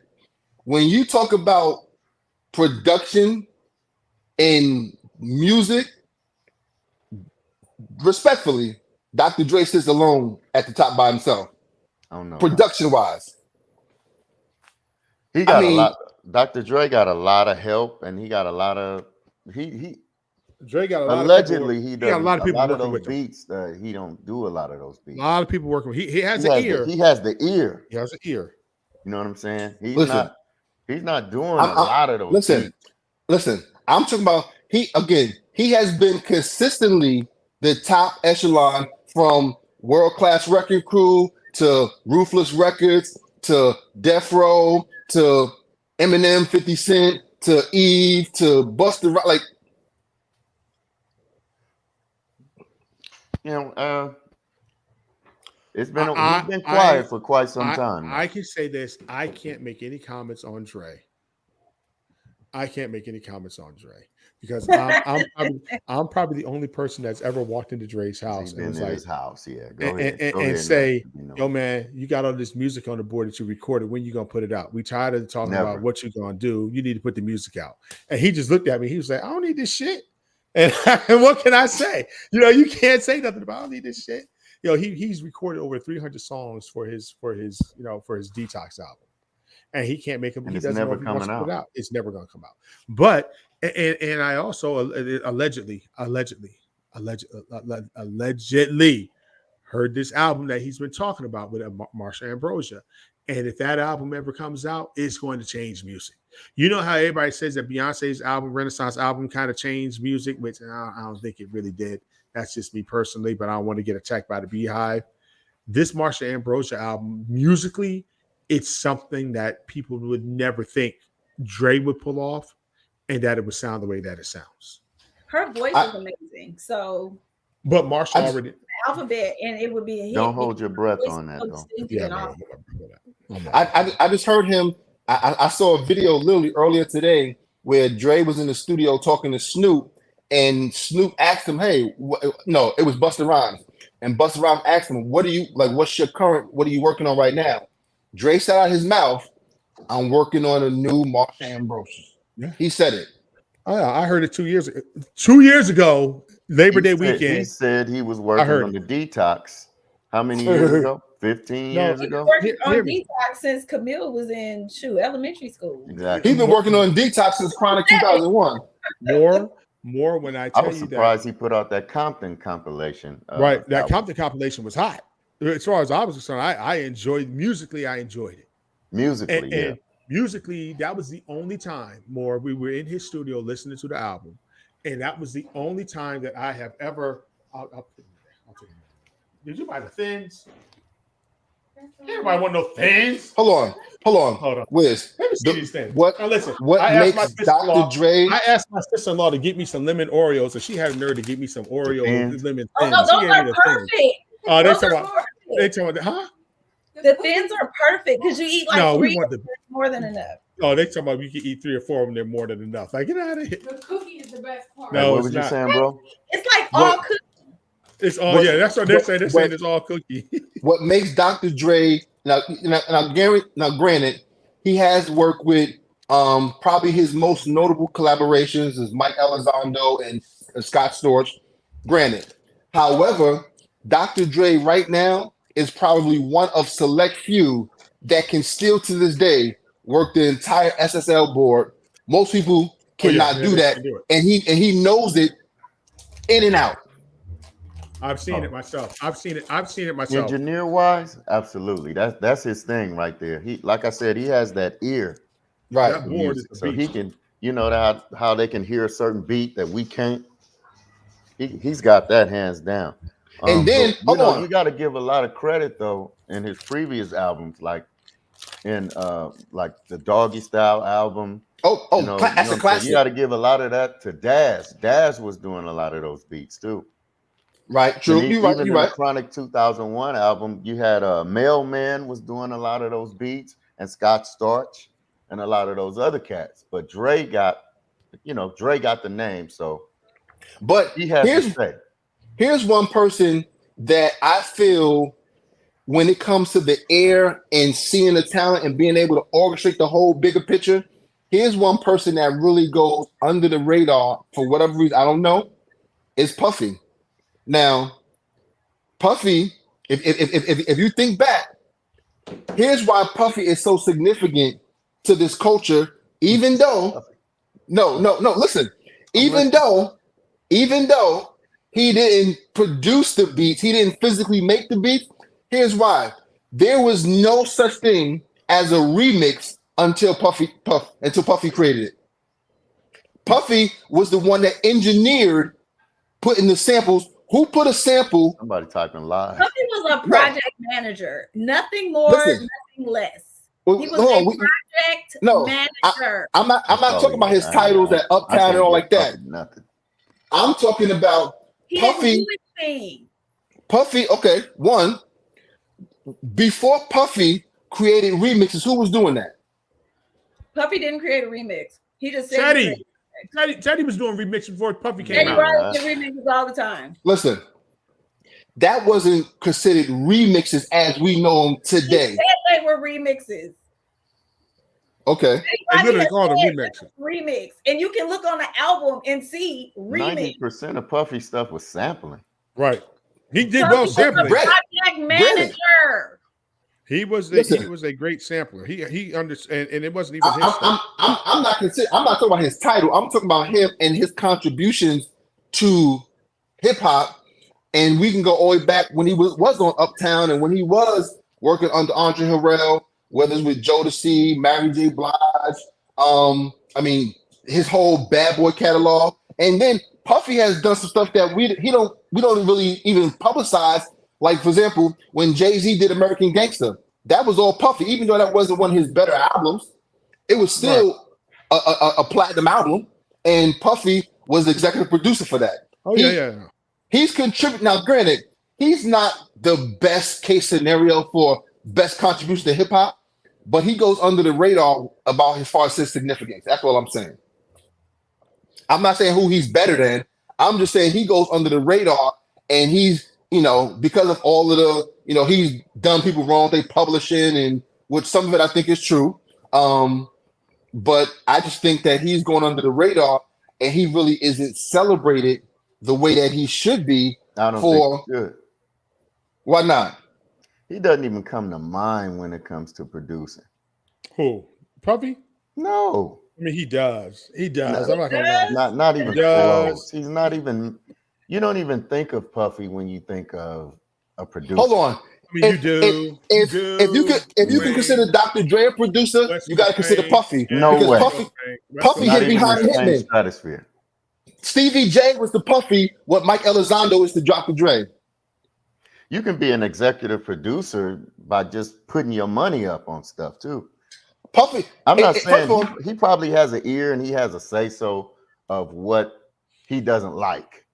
when you talk about production in music, respectfully, Dr. Dre sits alone at the top by himself. I don't know. Production wise. He got a lot. Dr. Dre got a lot of help, and he got a lot of Dre got a lot allegedly of people, he does a lot of people working those with beats. He don't do a lot of those beats. A lot of people working with he has an ear. He has the ear. He has an ear. You know what I'm saying? He's not doing a lot of those. Listen. I'm talking about he has been consistently the top echelon from World Class Record Crew to Ruthless Records to Death Row to Eminem, 50 Cent to Eve to Busta Rhymes. Like, it's been he's been quiet for quite some time. I can say this: I can't make any comments on Dre. Because I'm probably the only person that's ever walked into Dre's house and was like, his house, yeah. Go ahead say, yo, man, you got all this music on the board that you recorded. When you gonna put it out? We tired of talking about what you're gonna do. You need to put the music out. And he just looked at me. He was like, I don't need this shit. And what can I say? You can't say nothing about I don't need this shit. He's recorded over 300 songs for his Detox album. And he can't make them. And it's never coming out. It's never going to come out. But and I also allegedly heard this album that he's been talking about with Marsha Ambrosia. And if that album ever comes out, it's going to change music. You know how everybody says that Beyonce's album, Renaissance album, kind of changed music, which I don't think it really did. That's just me personally, but I don't want to get attacked by the Beehive. This Marsha Ambrosia album, musically, it's something that people would never think Dre would pull off and that it would sound the way that it sounds. Her voice is amazing. So, but Marsha already alphabet, and it would be a hit. Don't hold your breath on that, though. Yeah, I just heard him. I saw a video literally earlier today where Dre was in the studio talking to Snoop, and Snoop asked him, "Hey, no, it was Busta Rhymes," and Busta Rhymes asked him, "What are you like? What are you working on right now?" Dre said out his mouth, "I'm working on a new Marsha Ambrosia." Yeah. He said it. Oh, yeah, I heard it 2 years ago. 2 years ago, Labor Day weekend. He said he was working on the Detox. How many years ago? 15 years ago? Working on Detox since Camille was in elementary school. Exactly. He's been working on Detox since Chronic 2001. More when I tell you that. I was surprised he put out that Compton compilation. Right. That Compton compilation was hot. As far as I was concerned, I enjoyed musically. I enjoyed it. And musically, that was the only time we were in his studio listening to the album, and that was the only time that I have ever. I'll take it. Did you buy the Thins? Everybody want no Thins? Hold on. Wiz, let me see these things. Listen. What makes Dr. Dre? I asked my sister-in-law to get me some lemon Oreos, and she had a nerve to get me some Oreo lemon Thins. Oh, no, those are perfect. They talking about, huh? The Thins are perfect because you eat like 3 we want the more than enough. Oh, they talking about you can eat 3 or 4 of them. They're more than enough. Like, get out of here. The cookie is the best part. No, what it's was you not. saying, bro? It's like all cookies. It's all What- yeah. That's what they're what- saying. They're what- saying it's all cookie. What makes Dr. Dre now, granted, he has worked with probably his most notable collaborations is Mike Elizondo and Scott Storch. Granted, however, Dr. Dre right now is probably one of select few that can still to this day work the entire SSL board. Most people cannot do they that, can do it. and he knows it in and out. I've seen it myself. I've seen it myself. Engineer wise, absolutely. That's his thing right there. He, like I said, he has that ear Right. That for board is music, the so he beast. can, that how they can hear a certain beat that we can't. He's got that hands down. And then, but, hold on. you got to give a lot of credit though in his previous albums, like in like the Doggy Style album. That's a classic. You got to give a lot of that to Daz. Daz was doing a lot of those beats too. Right, true. You're right. Even You're in right. the Chronic 2001 album, you had Mailman was doing a lot of those beats, and Scott Storch, and a lot of those other cats. But Dre got the name, so But he has to say. here's one person that I feel when it comes to the air and seeing the talent and being able to orchestrate the whole bigger picture. Here's one person that really goes under the radar for whatever reason. I don't know. Is Puffy. Now, Puffy, if you think back, here's why Puffy is so significant to this culture, even though listen, even though he didn't produce the beats, he didn't physically make the beats. Here's why. There was no such thing as a remix until Puffy created it. Puffy was the one that engineered putting the samples. Who put a sample? Somebody typing live. Puffy was a project manager. Nothing more, Listen. nothing less. Well, He was hold on, a project no, manager. I'm not talking about his titles at Uptown and all like that. Nothing. I'm talking about He Puffy. didn't do his thing. Puffy, okay, one. Before Puffy created remixes, who was doing that? Puffy didn't create a remix. He just said Teddy was doing remixes before Puffy came Teddy out. Riley did remixes all the time. Listen, that wasn't considered remixes as we know them He today. said they were remixes. Okay. They literally called them remixes. Remix. And you can look on the album and see remix. 90% of Puffy stuff was sampling. Right. He did well sampling. Project manager. He was a great sampler. He understand, and it wasn't even his stuff. I'm not talking about his title. I'm talking about him and his contributions to hip hop. And we can go all the way back when he was on Uptown and when he was working under Andre Harrell, whether it's with Jodeci, Mary J. Blige. I mean, his whole Bad Boy catalog. And then Puffy has done some stuff that we don't really even publicize. Like, for example, when Jay-Z did American Gangster, that was all Puffy. Even though that wasn't one of his better albums, it was still a platinum album. And Puffy was the executive producer for that. Oh, yeah. He's contributed. Now, granted, he's not the best case scenario for best contribution to hip hop, but he goes under the radar about as far as his significance. That's all I'm saying. I'm not saying who he's better than. I'm just saying he goes under the radar, and he's, because of all of the, he's done people wrong, they publishing, and which some of it I think is true. But I just think that he's going under the radar, and he really isn't celebrated the way that he should be. I don't think he should. Why not? He doesn't even come to mind when it comes to producing. Who? Puffy? No. I mean, he does. He does. No, I'm not gonna lie. Not even He does. close. He's not even. You don't even think of Puffy when you think of a producer. Hold on. I mean, you do. If you can consider Dr. Dre a producer, you got to consider Puffy. No because way. Puffy Not hit even behind the same Hitman. stratosphere. Stevie J was the Puffy what Mike Elizondo is to Dr. Dre. You can be an executive producer by just putting your money up on stuff too. Puffy. I'm not saying he probably has an ear and he has a say-so of what he doesn't like.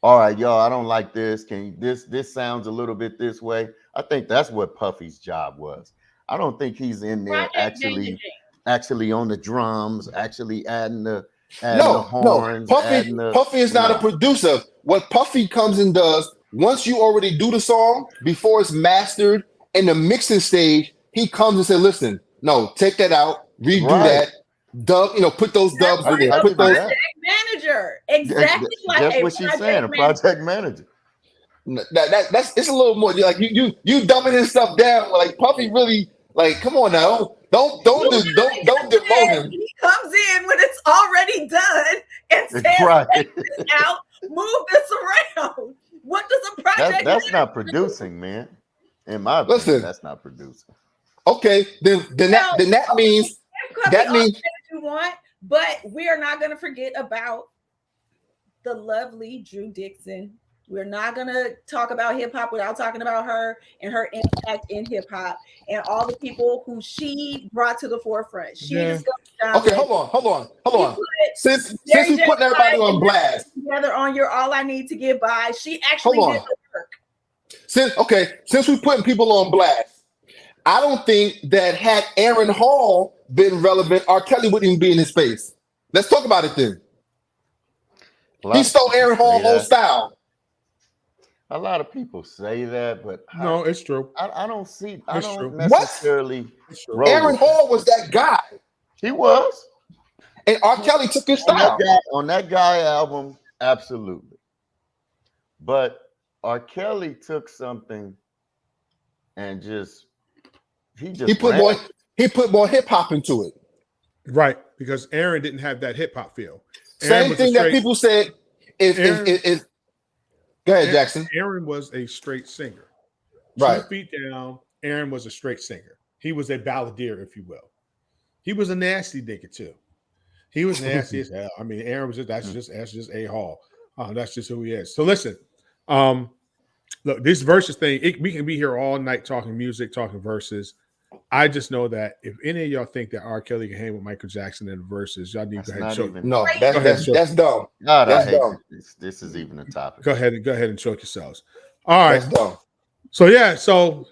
All right, y'all, I don't like this. Can you, this sounds a little bit this way. I think that's what Puffy's job was. I don't think he's in there Project managing. actually on the drums, actually adding the No, horns, adding the Puffy is not a producer. What Puffy comes and does, once you already do the song, before it's mastered in the mixing stage, he comes and says, listen, no, take that out, redo that, dub, put those dubs in there. Put those project manager. Exactly like that's a what she's project saying, a project manager. that's it's a little more like you dumbing his stuff down. Like Puffy really, like, come on now. Don't demote him. He comes in when it's already done and says, Right. take this out, move this around. What does a project That's not producing, man. In my opinion, that's not producing. Okay, then that means you want, but we are not going to forget about the lovely Drew Dixon. We're not going to talk about hip hop without talking about her and her impact in hip hop and all the people who she brought to the forefront. Okay, hold on. Since we putting everybody on blast together on your All I Need to Get By, she actually did the work. Since we putting people on blast, I don't think that had Aaron Hall been relevant, R. Kelly wouldn't even be in his space. Let's talk about it then. He stole Aaron Hall's whole style. A lot of people say that, but no, it's true. I don't see. I it's don't true. necessarily. Aaron Hall was that guy. He was, and R. Kelly took his style on that guy album. Absolutely, but R. Kelly took something and he put more hip hop into it. Right, because Aaron didn't have that hip hop feel. Same thing that people said. Go ahead, Jackson. Aaron was a straight singer. Right. 2 feet down, Aaron was a straight singer. He was a balladeer, if you will. He was a nasty nigga too. He was nasty as hell. I mean, Aaron was that's just a Hall. That's just who he is. So listen, look, this verses thing, we can be here all night talking music, talking verses. I just know that if any of y'all think that R. Kelly can hang with Michael Jackson in the verses, y'all need to go ahead and choke. No, that's dumb. No, that's dumb. This is even a topic. Go ahead and choke yourselves. All right. That's dumb. So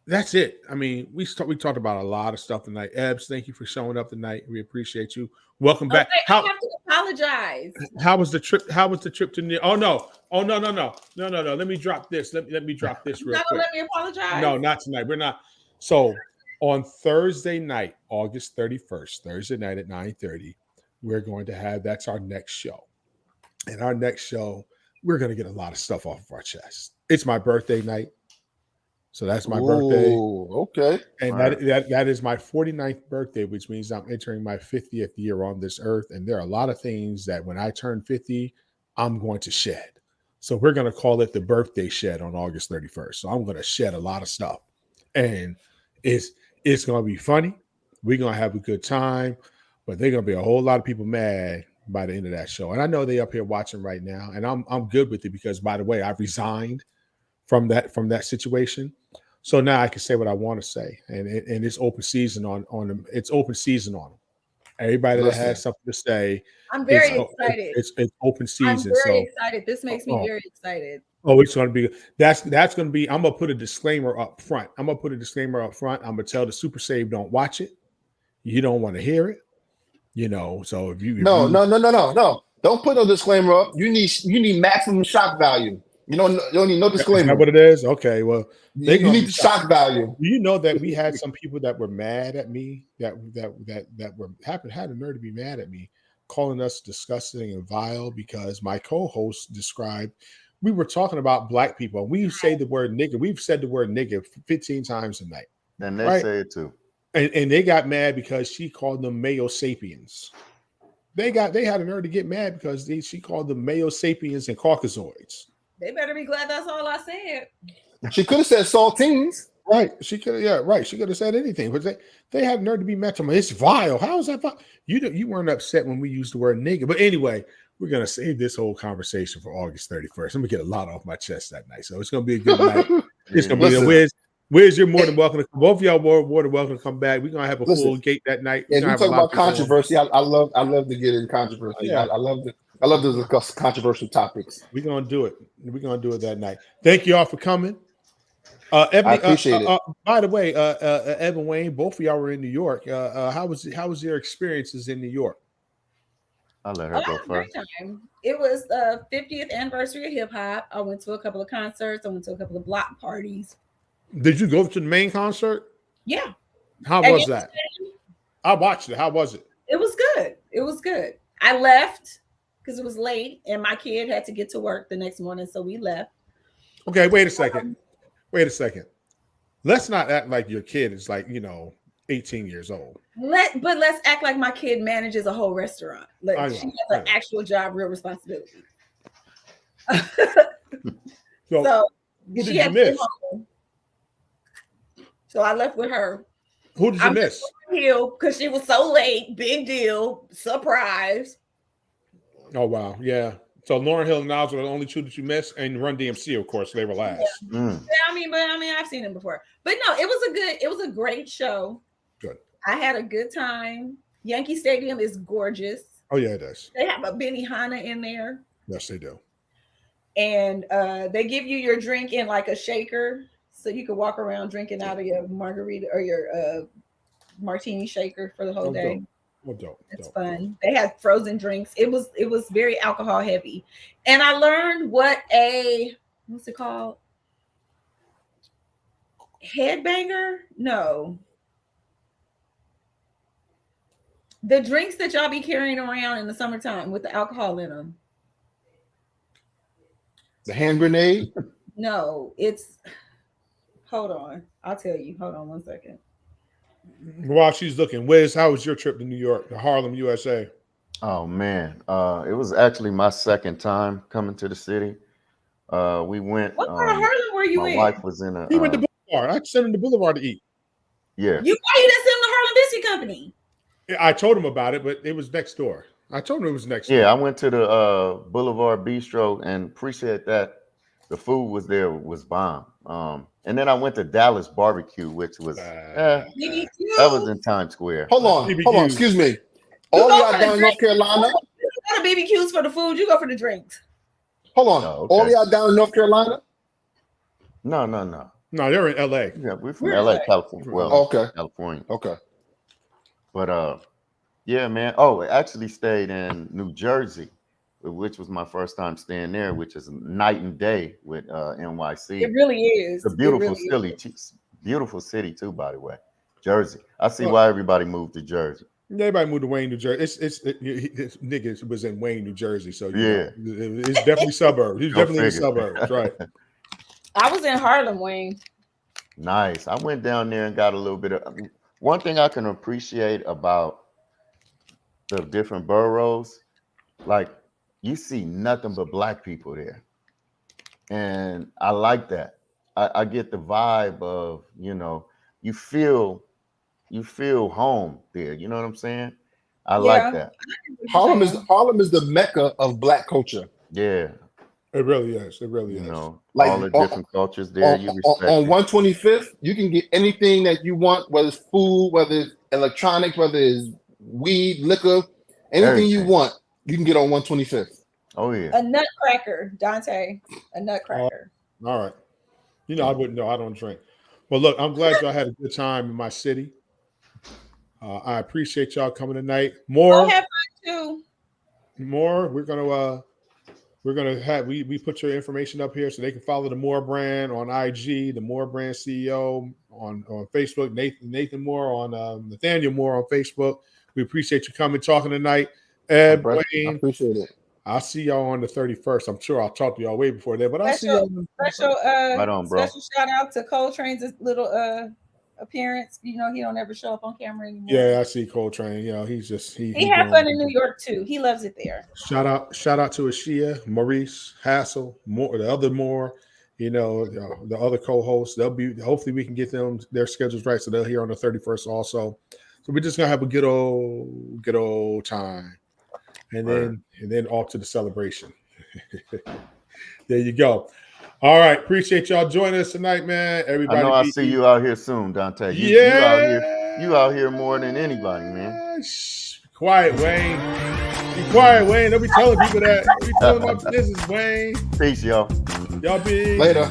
that's it. I mean, we talked about a lot of stuff tonight. Ebbs, thank you for showing up tonight. We appreciate you. Welcome back. I have to apologize. How was the trip? How was the trip to New? Oh no. Let me drop this. Let me drop this real quick. Let me apologize. No, not tonight. We're not. So on Thursday night, August 31st, Thursday night at 9:30, we're going to have, that's our next show. And our next show, we're going to get a lot of stuff off of our chest. It's my birthday night. So that's my birthday. Okay. And that is my 49th birthday, which means I'm entering my 50th year on this earth. And there are a lot of things that when I turn 50, I'm going to shed. So we're going to call it the birthday shed on August 31st. So I'm going to shed a lot of stuff. And it's going to be funny. We're going to have a good time, but they're going to be a whole lot of people mad by the end of that show. And I know they're up here watching right now, and I'm good with it because, by the way, I've resigned from that situation. So now I can say what I want to say, and it's open season on them. It's open season on them. Everybody that has something to say. I'm very excited. It's open season. I'm very excited. This makes me very excited. Oh, it's going to be that's going to be. I'm going to put a disclaimer up front. I'm going to tell the Super Save don't watch it. You don't want to hear it. So if you no, don't put no disclaimer up. You need maximum shock value. You don't need no disclaimer. Is that what it is? Okay, well, you need the shock value. Do you know that we had some people that were mad at me that had the nerve to be mad at me, calling us disgusting and vile because my co-host described. We were talking about black people. We say the word nigger. We've said the word nigger 15 times a night. And they say it too. And they got mad because she called them Mayo sapiens. They had a nerve to get mad because she called them Mayo sapiens and Caucasoids. They better be glad that's all I said. She could have said saltines. Right. She could have said anything. But they had nerve to be mad to me. It's vile. How is that vile? You weren't upset when we used the word nigger. But anyway, we're going to save this whole conversation for August 31st. I'm going to get a lot off my chest that night. So it's going to be a good night. It's going to be Where's you're more than welcome to come. Both of y'all more than welcome to come back. We're going to have a full gate that night. Yeah, you talk about controversy. I love to get in controversy. Yeah. I love to discuss controversial topics. We're going to do it. We're going to do it that night. Thank you all for coming. Ebony, I appreciate it. by the way, Evan Wayne, both of y'all were in New York. How was your experiences in New York? I'll let Oh, her I go had a great first. time. It was the 50th anniversary of hip hop. I went to a couple of concerts. I went to a couple of block parties. Did you go to the main concert? Yeah. How At was Yankee that? Stadium, I watched it. How was it? it was good. It was good. I left because it was late and my kid had to get to work the next morning. So we left. Okay, wait a second. Wait a second. Let's not act like your kid is like, 18 years old. But let's act like my kid manages a whole restaurant. Like I she know. has an actual job, real responsibility. So, So who did she you had to get miss? home. So I left with her. Who did you miss? Because she was so late. Big deal. Surprise. Oh, wow. Yeah. So Lauren Hill and Nas were the only two that you missed, and Run DMC, of course, they were last. Yeah. I mean, I've seen them before. But no, it was a great show. Good. I had a good time. Yankee Stadium is gorgeous. Oh, yeah, it does. They have a Benihana in there. Yes, they do. And they give you your drink in like a shaker. So you can walk around drinking out of your margarita or your martini shaker for the whole day. Dope. Oh, dope. It's fun. They had frozen drinks. It was very alcohol heavy. And I learned what's it called? Headbanger? No. The drinks that y'all be carrying around in the summertime with the alcohol in them. The hand grenade? No, hold on. I'll tell you. Hold on 1 second. While she's looking, Wiz, how was your trip to New York, to Harlem, USA? Oh man, it was actually my second time coming to the city. We went. What part of Harlem were you in? My wife was in a. He went to Boulevard. I sent him to Boulevard to eat. Yeah. Why you didn't send him to Harlem Biscuit Company? I told him about it, but it was next door. I told him it was next door. Yeah, I went to the Boulevard Bistro and appreciate that. The food was bomb. And then I went to Dallas Barbecue, which was that was in Times Square. Hold on, excuse me. All y'all down in North Carolina? You go to BBQs for the food, you go for the drinks. Hold on. All y'all down in North Carolina? No. No, they're in LA. Yeah, we're from LA, California. Well, okay. California. Okay. But yeah, man. Oh, I actually stayed in New Jersey, which was my first time staying there, which is night and day with NYC. It really is. It's a beautiful beautiful city too, by the way. Jersey. I see why everybody moved to Jersey. Everybody moved to Wayne, New Jersey. It's niggas was in Wayne, New Jersey. So yeah, it's definitely suburbs. He's definitely in the suburbs, right? I was in Harlem, Wayne. Nice. I went down there and got a little bit of. One thing I can appreciate about the different boroughs, like you see nothing but black people there, and I like that. I get the vibe of you feel home there. You know what I'm saying? I like that. Harlem is the mecca of black culture. Yeah, it really is. It really is. Like all the different cultures there. You respect on 125th, you can get anything that you want, whether it's food, whether it's electronics, whether it's weed, liquor, anything you want, you can get on 125th. Oh yeah, a nutcracker, Dante, a nutcracker. All right. I wouldn't know. I don't drink. Well, look, I'm glad y'all had a good time in my city. I appreciate y'all coming tonight. More. Have fun too. More. We're gonna have we put your information up here so they can follow the Moore brand on IG, the Moore brand CEO on Facebook, Nathan Moore on Nathaniel Moore on Facebook. We appreciate you coming talking tonight. Ed, Wayne, I appreciate it. I'll see y'all on the 31st. I'm sure I'll talk to y'all way before that, but I'll see y'all. Right on, bro. Special shout out to Coltrane's little appearance. He don't ever show up on camera anymore. Yeah, I see Coltrane. He's just he had fun in New York too. He loves it there. Shout out to Ashia, Maurice, Hassel, Moore, the other Moore. The other co-hosts. Hopefully we can get them their schedules right so they'll hear on the 31st also. So we're just gonna have a good old time. And then off to the celebration. There you go. All right. Appreciate y'all joining us tonight, man. Everybody. I know I'll see you out here soon, Dante. You out here more than anybody, man. Shh, quiet, Wayne. Be quiet, Wayne. Don't be telling people that. Don't be telling my business, Wayne. Peace, y'all. Y'all be later.